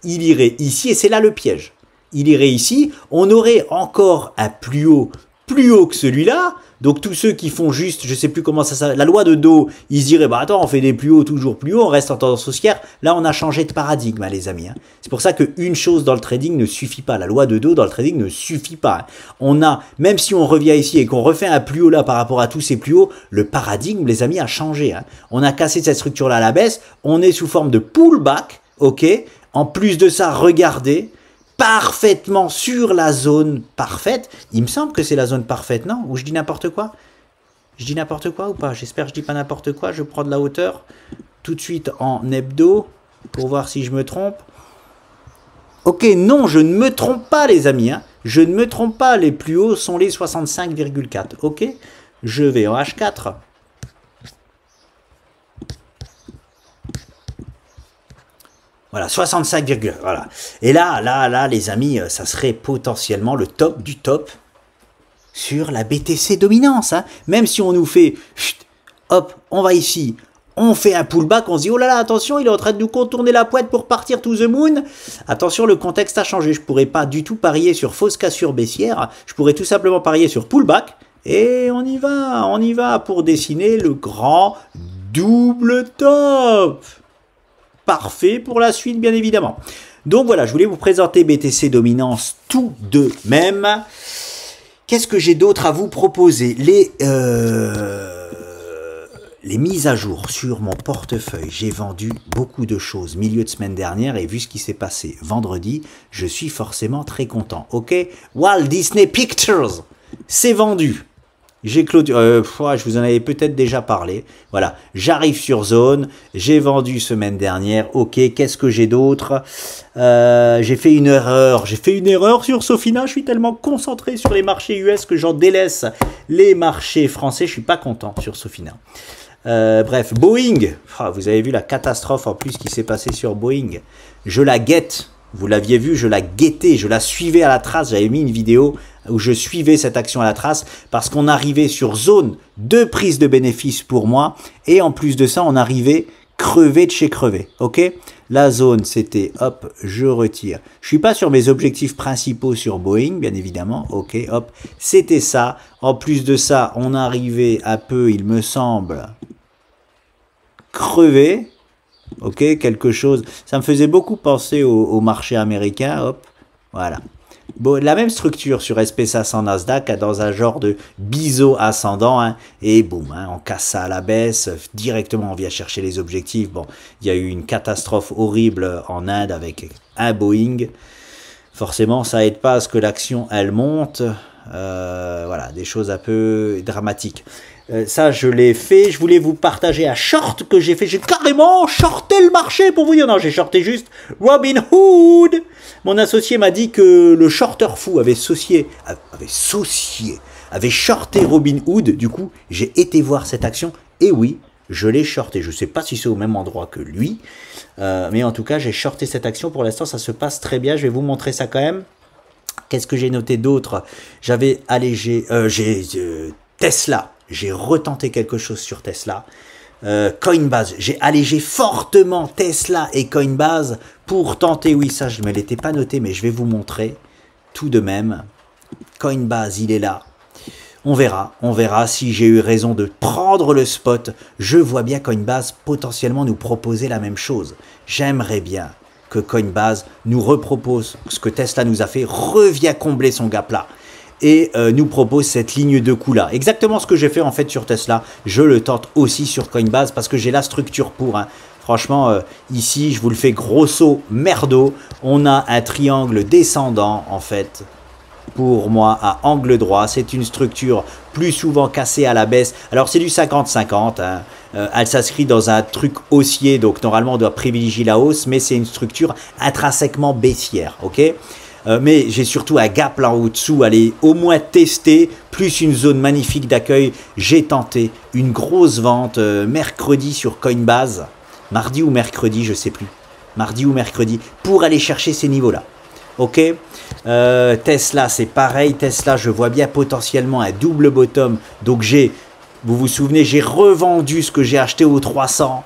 il irait ici, et c'est là le piège. Il irait ici, on aurait encore un plus haut que celui-là. Donc tous ceux qui font juste, je sais plus comment ça s'appelle, la loi de dos, ils se diraient, bah attends, on fait des plus hauts, toujours plus hauts, on reste en tendance haussière. Là, on a changé de paradigme, hein, les amis. Hein. C'est pour ça qu'une chose dans le trading ne suffit pas. La loi de dos dans le trading ne suffit pas. Hein. On a, même si on revient ici et qu'on refait un plus haut là par rapport à tous ces plus hauts, le paradigme, les amis, a changé. Hein. On a cassé cette structure-là à la baisse, on est sous forme de pullback, ok. En plus de ça, regardez, parfaitement sur la zone parfaite. Il me semble que c'est la zone parfaite, non? Ou je dis n'importe quoi? Je dis n'importe quoi ou pas? J'espère que je dis pas n'importe quoi. Je prends de la hauteur tout de suite en hebdo pour voir si je me trompe. Ok, non, je ne me trompe pas, les amis. Hein. Je ne me trompe pas. Les plus hauts sont les 65,4. Ok, je vais en H4. Voilà, 65, voilà. Et là, les amis, ça serait potentiellement le top du top sur la BTC dominance. Hein. Même si on nous fait, hop, on va ici, on fait un pullback, on se dit, oh là là, attention, il est en train de nous contourner la pointe pour partir to the moon. Attention, le contexte a changé. Je ne pourrais pas du tout parier sur fausse cassure baissière. Je pourrais tout simplement parier sur pullback. Et on y va pour dessiner le grand double top. Parfait pour la suite, bien évidemment. Donc voilà, je voulais vous présenter BTC Dominance tout de même. Qu'est-ce que j'ai d'autre à vous proposer? Les mises à jour sur mon portefeuille. J'ai vendu beaucoup de choses milieu de semaine dernière et vu ce qui s'est passé vendredi, je suis forcément très content. Ok, Walt Disney Pictures, c'est vendu. J'ai clôturé, je vous en avais peut-être déjà parlé. Voilà, j'arrive sur zone, j'ai vendu semaine dernière. Ok, qu'est-ce que j'ai d'autre? J'ai fait une erreur. J'ai fait une erreur sur Sofina. Je suis tellement concentré sur les marchés US que j'en délaisse les marchés français. Je suis pas content sur Sofina. Bref, Boeing. Vous avez vu la catastrophe en plus qui s'est passée sur Boeing. Je la guette. Vous l'aviez vu, je la guettais, je la suivais à la trace. J'avais mis une vidéo où je suivais cette action à la trace parce qu'on arrivait sur zone de prise de bénéfice pour moi. Et en plus de ça, on arrivait crevé de chez crevé. Ok, la zone, c'était hop, je retire. Je suis pas sur mes objectifs principaux sur Boeing, bien évidemment. Ok, hop, c'était ça. En plus de ça, on arrivait un peu, il me semble, crevé. Ok, quelque chose. Ça me faisait beaucoup penser au marché américain. Hop, voilà. Bon, la même structure sur SP500 Nasdaq dans un genre de biseau ascendant. Hein, et boum, hein, on casse ça à la baisse. Directement, on vient chercher les objectifs. Bon, il y a eu une catastrophe horrible en Inde avec un Boeing. Forcément, ça aide pas à ce que l'action, elle monte. Voilà, des choses un peu dramatiques. Ça, je l'ai fait. Je voulais vous partager un short que j'ai fait. J'ai carrément shorté le marché pour vous dire. Non, j'ai shorté juste Robinhood. Mon associé m'a dit que le shorter fou avait shorté Robinhood. Du coup, j'ai été voir cette action. Et oui, je l'ai shorté. Je ne sais pas si c'est au même endroit que lui. Mais en tout cas, j'ai shorté cette action. Pour l'instant, ça se passe très bien. Je vais vous montrer ça quand même. Qu'est-ce que j'ai noté d'autre? J'avais allégé... Tesla. J'ai retenté quelque chose sur Tesla. Coinbase, j'ai allégé fortement Tesla et Coinbase pour tenter, oui ça je ne me l'étais pas noté mais je vais vous montrer tout de même. Coinbase, il est là. On verra si j'ai eu raison de prendre le spot. Je vois bien Coinbase potentiellement nous proposer la même chose. J'aimerais bien que Coinbase nous repropose ce que Tesla nous a fait, revient combler son gap là et nous propose cette ligne de coup là. Exactement ce que j'ai fait en fait sur Tesla, je le tente aussi sur Coinbase parce que j'ai la structure pour. Hein. Franchement, ici, je vous le fais grosso merdo. On a un triangle descendant en fait. Pour moi, à angle droit, c'est une structure plus souvent cassée à la baisse. Alors, c'est du 50-50. Hein. Elle s'inscrit dans un truc haussier, donc normalement, on doit privilégier la hausse, mais c'est une structure intrinsèquement baissière. Ok, mais j'ai surtout un gap là en dessous, allez au moins tester, plus une zone magnifique d'accueil. J'ai tenté une grosse vente mercredi sur Coinbase, mardi ou mercredi, je sais plus, mardi ou mercredi, pour aller chercher ces niveaux-là. Ok, Tesla c'est pareil, Tesla je vois bien potentiellement un double bottom, donc vous vous souvenez, j'ai revendu ce que j'ai acheté au 300,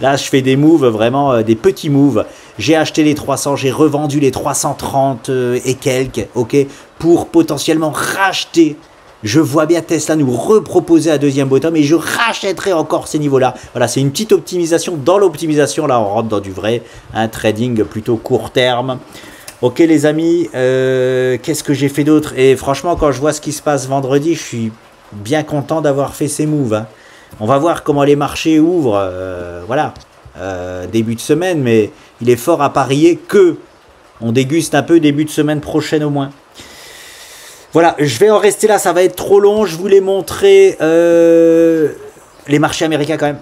là je fais des moves, vraiment des petits moves, j'ai acheté les 300, j'ai revendu les 330 et quelques, ok, pour potentiellement racheter. Je vois bien Tesla nous reproposer un deuxième bottom et je rachèterai encore ces niveaux-là. Voilà, c'est une petite optimisation dans l'optimisation. Là, on rentre dans du vrai, un trading plutôt court terme. Ok les amis, qu'est-ce que j'ai fait d'autre? Et franchement, quand je vois ce qui se passe vendredi, je suis bien content d'avoir fait ces moves. Hein. On va voir comment les marchés ouvrent. Voilà, début de semaine, mais il est fort à parier que on déguste un peu début de semaine prochaine au moins. Voilà, je vais en rester là, ça va être trop long. Je voulais montrer les marchés américains quand même.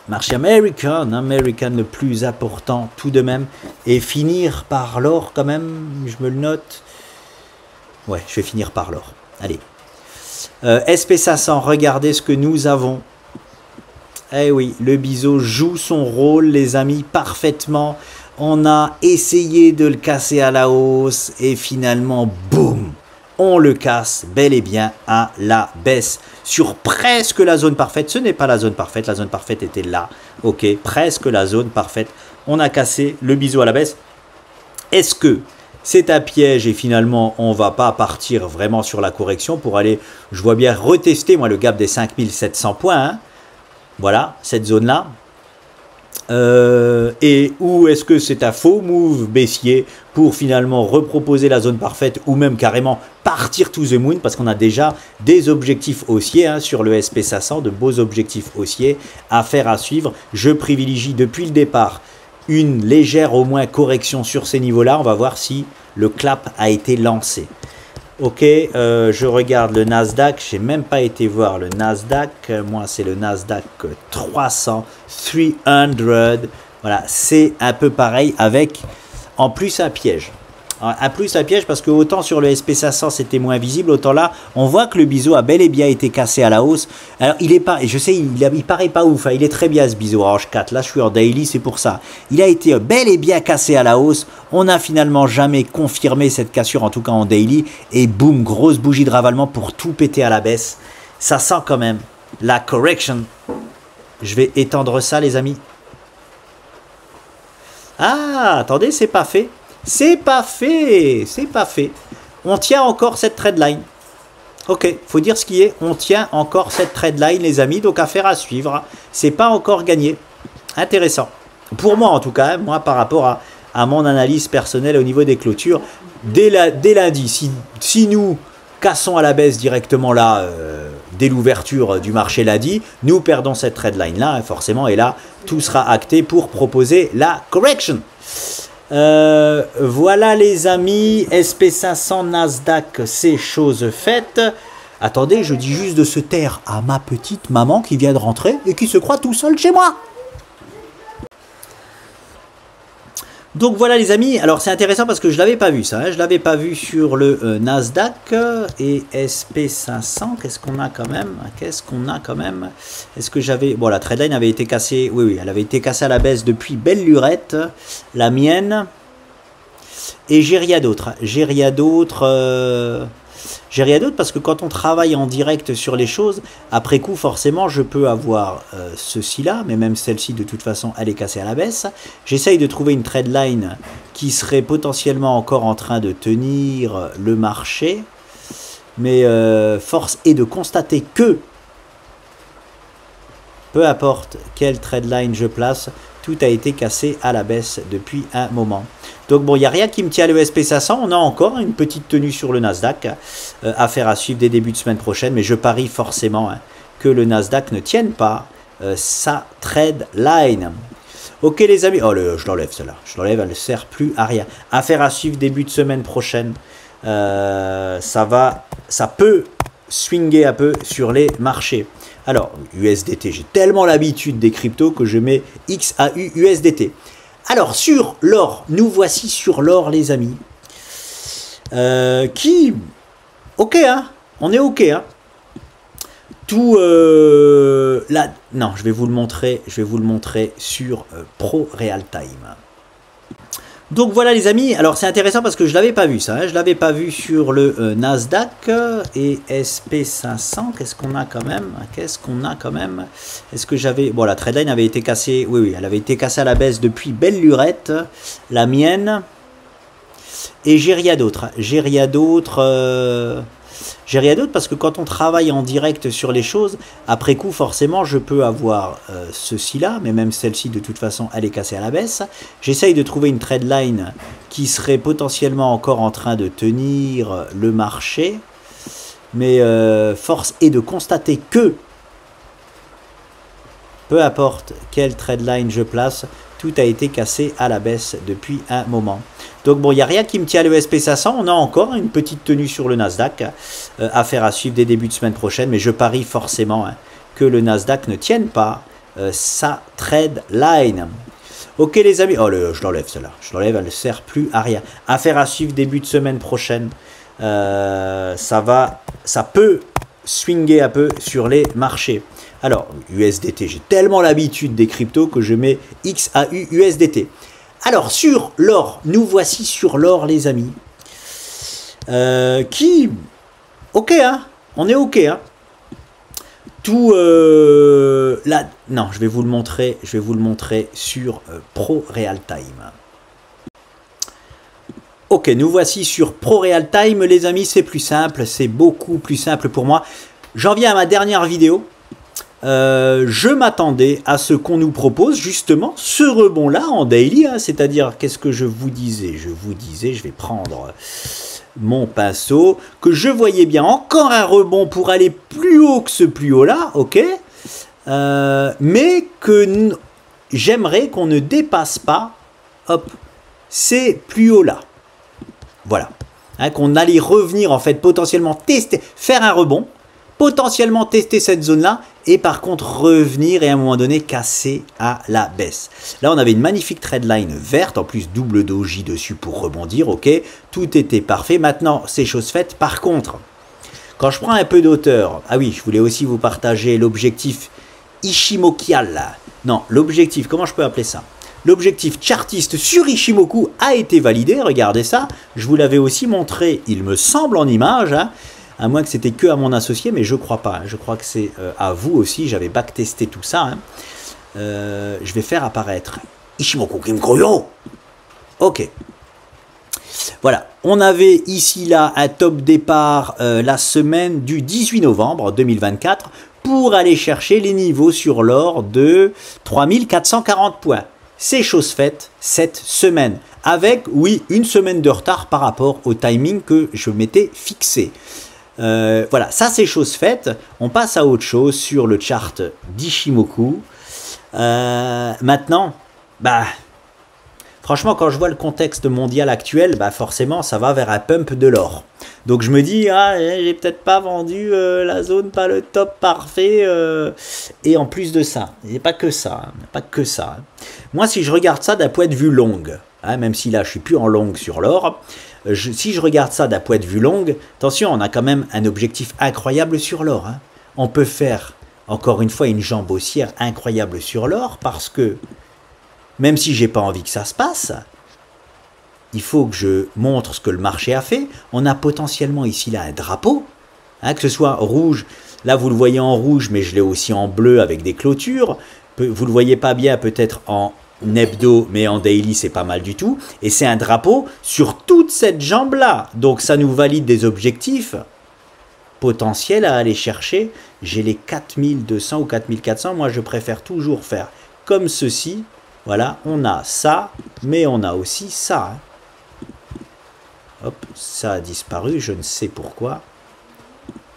Marché américain le plus important tout de même. Et finir par l'or quand même, je me le note. Ouais, je vais finir par l'or. Allez. SP500, regardez ce que nous avons. Eh oui, le biseau joue son rôle, les amis, parfaitement. On a essayé de le casser à la hausse et finalement, boum, on le casse bel et bien à la baisse sur presque la zone parfaite. Ce n'est pas la zone parfaite était là, ok, presque la zone parfaite. On a cassé le biseau à la baisse. Est-ce que c'est un piège et finalement on va pas partir vraiment sur la correction pour aller, je vois bien retester moi le gap des 5700 points, hein. Voilà, cette zone-là. Et ou est-ce que c'est un faux move baissier pour finalement reproposer la zone parfaite ou même carrément partir to the moon parce qu'on a déjà des objectifs haussiers hein, sur le SP500, de beaux objectifs haussiers à faire à suivre. Je privilégie depuis le départ une légère au moins correction sur ces niveaux-là. On va voir si le clap a été lancé. Ok, je regarde le Nasdaq, j'ai même pas été voir le Nasdaq, moi c'est le Nasdaq 300, voilà, c'est un peu pareil avec en plus un piège. Un plus un piège parce que autant sur le SP500 c'était moins visible, autant là on voit que le biseau a bel et bien été cassé à la hausse. Alors il est pas, je sais il paraît pas ouf, hein, il est très bien ce biseau en H4, là je suis en daily c'est pour ça. Il a été bel et bien cassé à la hausse, on n'a finalement jamais confirmé cette cassure en tout cas en daily et boum, grosse bougie de ravalement pour tout péter à la baisse. Ça sent quand même la correction. Je vais étendre ça les amis. Ah attendez, c'est pas fait. C'est pas fait, c'est pas fait. On tient encore cette trendline. Ok, faut dire ce qui est. On tient encore cette trendline, les amis. Donc affaire à suivre. C'est pas encore gagné. Intéressant. Pour moi, en tout cas, moi par rapport à mon analyse personnelle au niveau des clôtures, dès lundi, si nous cassons à la baisse directement là, dès l'ouverture du marché lundi, nous perdons cette trendline là, forcément, et là, tout sera acté pour proposer la correction. Voilà les amis, SP500 Nasdaq, c'est chose faite. Attendez, je dis juste de se taire à ma petite maman qui vient de rentrer et qui se croit tout seul chez moi. Donc voilà les amis, alors c'est intéressant parce que je l'avais pas vu ça, hein. Je l'avais pas vu sur le Nasdaq et SP500, qu'est-ce qu'on a quand même? Est-ce que j'avais... Bon, la trendline avait été cassée, oui, elle avait été cassée à la baisse depuis belle lurette, la mienne. Et j'ai rien d'autre, J'ai rien d'autre parce que quand on travaille en direct sur les choses, après coup, forcément, je peux avoir ceci-là, mais même celle-ci, de toute façon, elle est cassée à la baisse. J'essaye de trouver une trendline qui serait potentiellement encore en train de tenir le marché, mais force est de constater que, peu importe quelle trendline je place, tout a été cassé à la baisse depuis un moment. Donc bon, il n'y a rien qui me tient le SP500. On a encore une petite tenue sur le Nasdaq. Affaire à suivre dès début de semaine prochaine. Mais je parie forcément que le Nasdaq ne tienne pas sa trade line. Ok les amis. Oh, je l'enlève celle-là. Je l'enlève, elle ne sert plus à rien. Affaire à suivre début de semaine prochaine. Ça peut swinger un peu sur les marchés. Alors, USDT, j'ai tellement l'habitude des cryptos que je mets XAU USDT. Alors, sur l'or, nous voici sur l'or, les amis. Ok, hein, on est ok, hein. Tout, là, non, je vais vous le montrer sur Pro Real Time. Donc voilà les amis, alors c'est intéressant parce que je ne l'avais pas vu ça, hein. Je ne l'avais pas vu sur le Nasdaq et SP500, qu'est-ce qu'on a quand même? Est-ce que j'avais... Bon, la trendline avait été cassée, oui, elle avait été cassée à la baisse depuis belle lurette, la mienne, et j'ai rien d'autre, J'ai rien d'autre parce que quand on travaille en direct sur les choses, après coup, forcément, je peux avoir ceci-là, mais même celle-ci, de toute façon, elle est cassée à la baisse. J'essaye de trouver une trendline qui serait potentiellement encore en train de tenir le marché, mais force est de constater que, peu importe quelle trendline je place, tout a été cassé à la baisse depuis un moment. Donc bon, il n'y a rien qui me tient le SP500. On a encore une petite tenue sur le Nasdaq. Affaire à suivre dès début de semaine prochaine. Mais je parie forcément que le Nasdaq ne tienne pas sa trade line. Ok les amis. Oh, je l'enlève celle-là. Je l'enlève, elle ne sert plus à rien. Affaire à suivre début de semaine prochaine. Ça peut swinger un peu sur les marchés. Alors, USDT, j'ai tellement l'habitude des cryptos que je mets XAU USDT. Alors, sur l'or, nous voici sur l'or, les amis. Ok, hein, on est ok, hein. Tout, là, non, je vais vous le montrer sur Pro Real Time. Ok, nous voici sur Pro Real Time, les amis, c'est plus simple, c'est beaucoup plus simple pour moi. J'en viens à ma dernière vidéo. Je m'attendais à ce qu'on nous propose justement ce rebond-là en daily, hein, c'est-à-dire, qu'est-ce que je vous disais? Je vais prendre mon pinceau, que je voyais bien encore un rebond pour aller plus haut que ce plus haut-là, ok, mais que j'aimerais qu'on ne dépasse pas, hop, ces plus hauts-là. Voilà, hein, qu'on allait revenir en fait potentiellement tester, faire un rebond, potentiellement tester cette zone-là, et par contre revenir et à un moment donné casser à la baisse. Là, on avait une magnifique trendline verte, en plus double doji dessus pour rebondir, ok, tout était parfait. Maintenant, c'est chose faite. Par contre, quand je prends un peu d'auteur, ah oui, je voulais aussi vous partager l'objectif Ichimokial. Non, l'objectif, comment je peux appeler ça? L'objectif chartiste sur Ichimoku a été validé, regardez ça. Je vous l'avais aussi montré, il me semble, en image, hein. À moins que c'était que à mon associé, mais je crois pas. Je crois que c'est à vous aussi. J'avais backtesté tout ça. Hein. Je vais faire apparaître Ichimoku Kimkoyo. Ok. Voilà. On avait ici là un top départ la semaine du 18 novembre 2024 pour aller chercher les niveaux sur l'or de 3440 points. C'est chose faite cette semaine. Avec, oui, une semaine de retard par rapport au timing que je m'étais fixé. Voilà, ça c'est chose faite. On passe à autre chose sur le chart d'Ichimoku. Maintenant, franchement, quand je vois le contexte mondial actuel, forcément, ça va vers un pump de l'or. Donc je me dis, ah, j'ai peut-être pas vendu la zone, pas le top parfait. Et en plus de ça, il n'y a pas que ça. Pas que ça. Moi, si je regarde ça d'un point de vue long, hein, même si là, je suis plus en long sur l'or, si je regarde ça d'un point de vue long, attention, on a quand même un objectif incroyable sur l'or. Hein. On peut faire, encore une fois, une jambe haussière incroyable sur l'or parce que, même si j'ai pas envie que ça se passe, il faut que je montre ce que le marché a fait. On a potentiellement ici là un drapeau, hein, que ce soit rouge. Là, vous le voyez en rouge, mais je l'ai aussi en bleu avec des clôtures. Vous ne le voyez pas bien peut-être en hebdo, mais en daily, c'est pas mal du tout. Et c'est un drapeau sur toute cette jambe-là. Donc, ça nous valide des objectifs potentiels à aller chercher. J'ai les 4200 ou 4400. Moi, je préfère toujours faire comme ceci. Voilà, on a ça, mais on a aussi ça. Hein. Hop, ça a disparu, je ne sais pourquoi.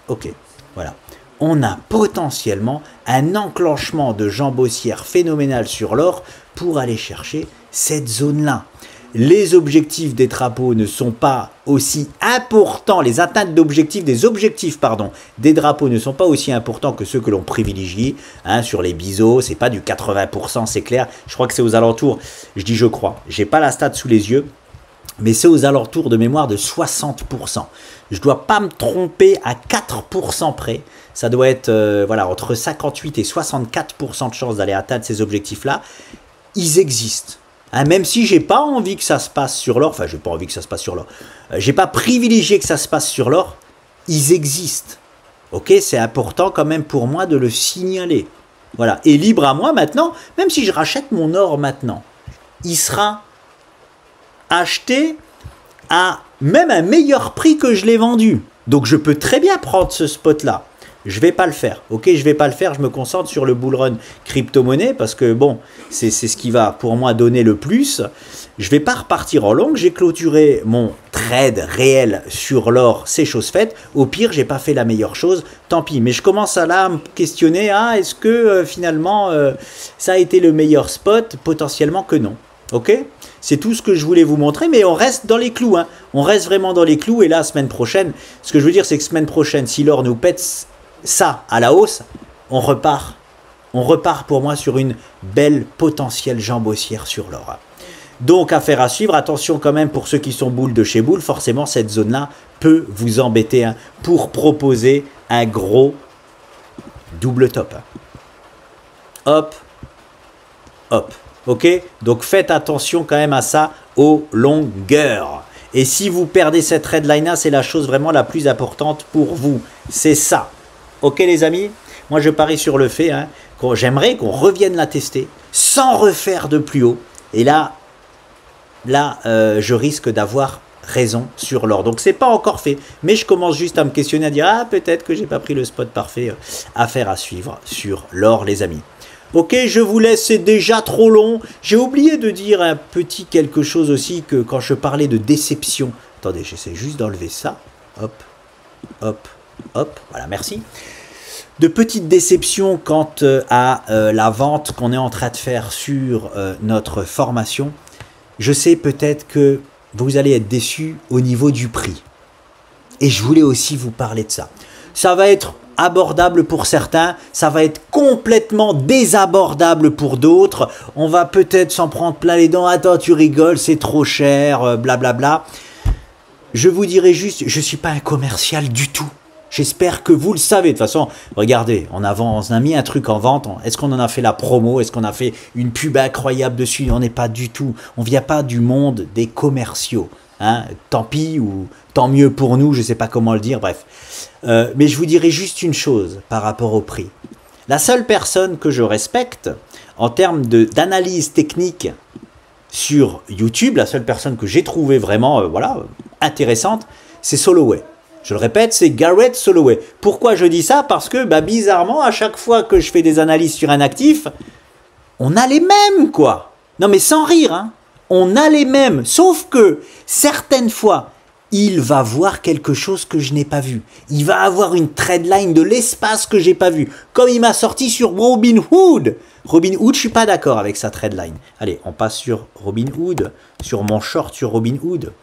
Ok, voilà. On a potentiellement un enclenchement de jambe haussière phénoménal sur l'or pour aller chercher cette zone-là. Les objectifs des drapeaux ne sont pas aussi importants, les atteintes d'objectifs, des drapeaux ne sont pas aussi importants que ceux que l'on privilégie, hein, sur les biseaux, c'est pas du 80%, c'est clair, je crois que c'est aux alentours, je dis je crois, j'ai pas la stat sous les yeux, mais c'est aux alentours de mémoire de 60%. Je ne dois pas me tromper à 4% près. Ça doit être voilà, entre 58 et 64% de chance d'aller atteindre ces objectifs-là. Ils existent. Hein, même si je n'ai pas envie que ça se passe sur l'or, enfin, je n'ai pas envie que ça se passe sur l'or, je n'ai pas privilégié que ça se passe sur l'or, ils existent. Ok, c'est important quand même pour moi de le signaler. Voilà. Et libre à moi maintenant, même si je rachète mon or maintenant, il sera acheté à même un meilleur prix que je l'ai vendu. Donc je peux très bien prendre ce spot là. Je vais pas le faire. Ok, je vais pas le faire. Je me concentre sur le bull run crypto-monnaie parce que bon, c'est ce qui va pour moi donner le plus. Je vais pas repartir en long. J'ai clôturé mon trade réel sur l'or. C'est chose faite. Au pire, j'ai pas fait la meilleure chose. Tant pis. Mais je commence à là me questionner. Ah, est-ce que finalement ça a été le meilleur spot? Potentiellement que non. Ok? C'est tout ce que je voulais vous montrer, mais on reste dans les clous. Hein. On reste vraiment dans les clous. Et là, semaine prochaine, ce que je veux dire, c'est que semaine prochaine, si l'or nous pète ça à la hausse, on repart. On repart pour moi sur une belle potentielle jambe haussière sur l'or. Donc, affaire à suivre. Attention quand même pour ceux qui sont boules de chez boule. Forcément, cette zone-là peut vous embêter hein, pour proposer un gros double top. Hein. Hop, hop. Ok, donc faites attention quand même à ça aux longueurs. Et si vous perdez cette red line-là, c'est la chose vraiment la plus importante pour vous. C'est ça. Ok les amis, moi je parie sur le fait hein, que j'aimerais qu'on revienne la tester sans refaire de plus haut. Et là je risque d'avoir raison sur l'or. Donc c'est pas encore fait, mais je commence juste à me questionner, à dire ah peut-être que j'ai pas pris le spot parfait. Affaire à suivre sur l'or les amis. Ok, je vous laisse, c'est déjà trop long. J'ai oublié de dire un petit quelque chose aussi que quand je parlais de déception. Attendez, j'essaie juste d'enlever ça. Hop, hop, hop. Voilà, merci. De petites déceptions quant à la vente qu'on est en train de faire sur notre formation. Je sais peut-être que vous allez être déçus au niveau du prix. Et je voulais aussi vous parler de ça. Ça va être abordable pour certains, ça va être complètement désabordable pour d'autres. On va peut-être s'en prendre plein les dents. Attends, tu rigoles, c'est trop cher, blablabla. Je vous dirai juste, je ne suis pas un commercial du tout. J'espère que vous le savez. De toute façon, regardez, on a mis un truc en vente. Est-ce qu'on en a fait la promo? Est-ce qu'on a fait une pub incroyable dessus? On n'est pas du tout. On ne vient pas du monde des commerciaux. Hein, tant pis ou tant mieux pour nous, je ne sais pas comment le dire, bref. Mais je vous dirai juste une chose par rapport au prix. La seule personne que je respecte en termes d'analyse technique sur YouTube, la seule personne que j'ai trouvée vraiment voilà, intéressante, c'est Soloway. Je le répète, c'est Garrett Soloway. Pourquoi je dis ça? Parce que bah, bizarrement, à chaque fois que je fais des analyses sur un actif, on a les mêmes quoi. Non mais sans rire, hein. On a les mêmes, sauf que certaines fois, il va voir quelque chose que je n'ai pas vu. Il va avoir une trendline de l'espace que j'ai pas vu. Comme il m'a sorti sur Robinhood. Robinhood, je suis pas d'accord avec sa trendline. Allez, on passe sur Robinhood, sur mon short sur Robinhood.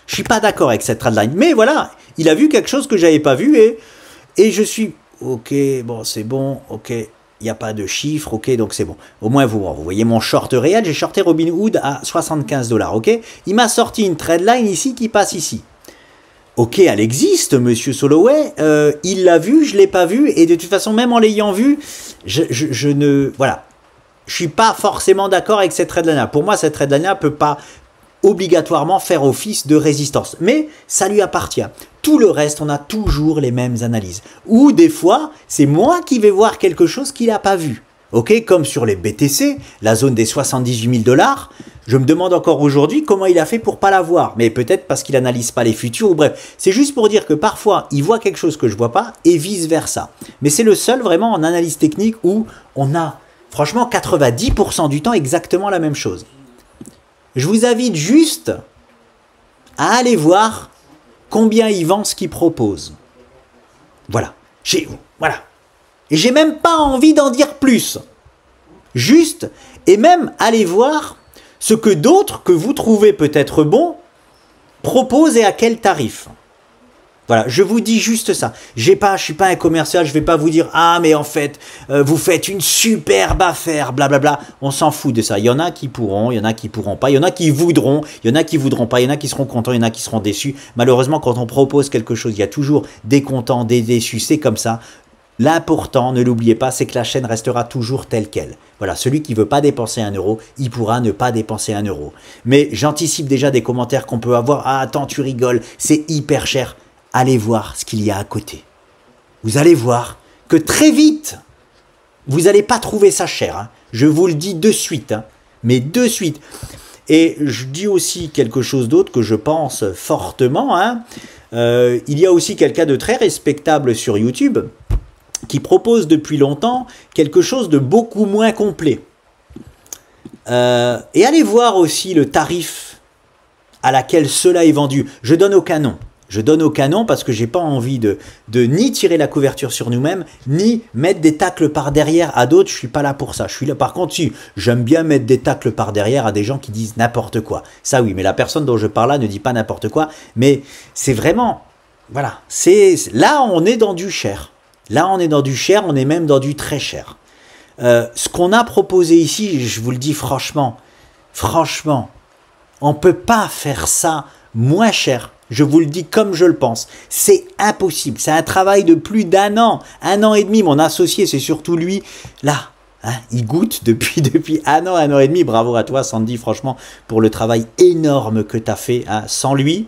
Je suis pas d'accord avec cette trendline. Mais voilà, il a vu quelque chose que j'avais pas vu et je suis... Ok, bon, c'est bon, ok. Il n'y a pas de chiffre, ok, donc c'est bon. Au moins, vous voyez mon short réel, j'ai shorté Robinhood à 75 $, ok. Il m'a sorti une trendline ici qui passe ici. Ok, elle existe, monsieur Soloway, il l'a vu, je ne l'ai pas vu, et de toute façon, même en l'ayant vu, je ne... Voilà. Je ne suis pas forcément d'accord avec cette trendline-là. Pour moi, cette trendline-là ne peut pas obligatoirement faire office de résistance. Mais ça lui appartient. Tout le reste, on a toujours les mêmes analyses. Ou des fois, c'est moi qui vais voir quelque chose qu'il n'a pas vu. Ok, comme sur les BTC, la zone des 78 000 $, je me demande encore aujourd'hui comment il a fait pour pas la voir. Mais peut-être parce qu'il n'analyse pas les futurs, ou bref. C'est juste pour dire que parfois, il voit quelque chose que je ne vois pas, et vice-versa. Mais c'est le seul vraiment en analyse technique où on a, franchement, 90% du temps exactement la même chose. Je vous invite juste à aller voir combien il vend ce qu'il propose. Voilà. Voilà. Et j'ai même pas envie d'en dire plus. Juste, et même aller voir ce que d'autres, que vous trouvez peut-être bon, proposent et à quel tarif. Voilà, je vous dis juste ça. Je suis pas un commercial, je vais pas vous dire « Ah, mais en fait, vous faites une superbe affaire, blablabla. » On s'en fout de ça. Il y en a qui pourront, il y en a qui pourront pas, il y en a qui voudront, il y en a qui voudront pas, il y en a qui seront contents, il y en a qui seront déçus. Malheureusement, quand on propose quelque chose, il y a toujours des contents, des déçus, c'est comme ça. L'important, ne l'oubliez pas, c'est que la chaîne restera toujours telle qu'elle. Voilà, celui qui ne veut pas dépenser 1 euro, il pourra ne pas dépenser 1 euro. Mais j'anticipe déjà des commentaires qu'on peut avoir. « Ah, attends, tu rigoles, c'est hyper cher. » Allez voir ce qu'il y a à côté. Vous allez voir que très vite, vous n'allez pas trouver ça cher. Hein. Je vous le dis de suite, hein, mais de suite. Et je dis aussi quelque chose d'autre que je pense fortement. Hein. Il y a aussi quelqu'un de très respectable sur YouTube qui propose depuis longtemps quelque chose de beaucoup moins complet. Et allez voir aussi le tarif à laquelle cela est vendu. Je donne aucun nom. Je donne aucun nom parce que j'ai pas envie de ni tirer la couverture sur nous-mêmes, ni mettre des tacles par derrière à d'autres. Je suis pas là pour ça. Je suis là. Par contre, si j'aime bien mettre des tacles par derrière à des gens qui disent n'importe quoi. Ça oui, mais la personne dont je parle là ne dit pas n'importe quoi. Mais c'est vraiment, voilà, là on est dans du cher. Là on est dans du cher, on est même dans du très cher. Ce qu'on a proposé ici, je vous le dis franchement, on peut pas faire ça moins cher. Je vous le dis comme je le pense. C'est impossible. C'est un travail de plus d'1 an, 1 an et demi. Mon associé, c'est surtout lui. Là, hein, il goûte depuis 1 an, 1 an et demi. Bravo à toi, Sandy, franchement, pour le travail énorme que tu as fait. Hein. Sans lui,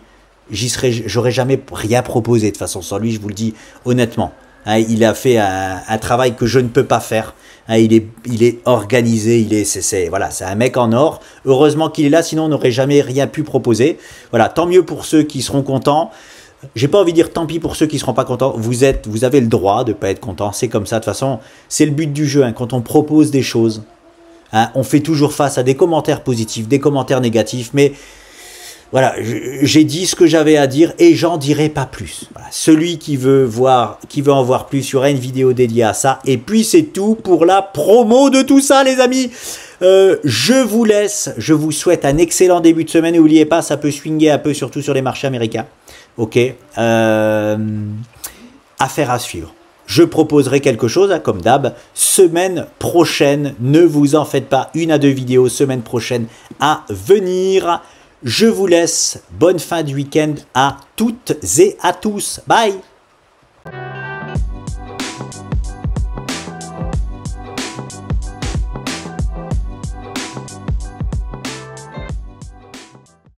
j'aurais jamais rien proposé. De toute façon, sans lui, je vous le dis honnêtement. Hein, il a fait un travail que je ne peux pas faire. Hein, il est organisé, voilà, c'est un mec en or. Heureusement qu'il est là, sinon on n'aurait jamais rien pu proposer. Voilà, tant mieux pour ceux qui seront contents. J'ai pas envie de dire tant pis pour ceux qui ne seront pas contents. Vous avez le droit de ne pas être content. C'est comme ça. De toute façon, c'est le but du jeu. Hein, quand on propose des choses, hein, on fait toujours face à des commentaires positifs, des commentaires négatifs, mais voilà, j'ai dit ce que j'avais à dire et j'en dirai pas plus. Voilà. Celui qui veut en voir plus, il y aura une vidéo dédiée à ça. Et puis c'est tout pour la promo de tout ça, les amis. Je vous laisse. Je vous souhaite un excellent début de semaine. N'oubliez pas, ça peut swinguer un peu, surtout sur les marchés américains. Ok. Affaire à suivre. Je proposerai quelque chose, hein, comme d'hab, semaine prochaine. Ne vous en faites pas, 1 à 2 vidéos semaine prochaine à venir. Je vous laisse. Bonne fin de week-end à toutes et à tous. Bye!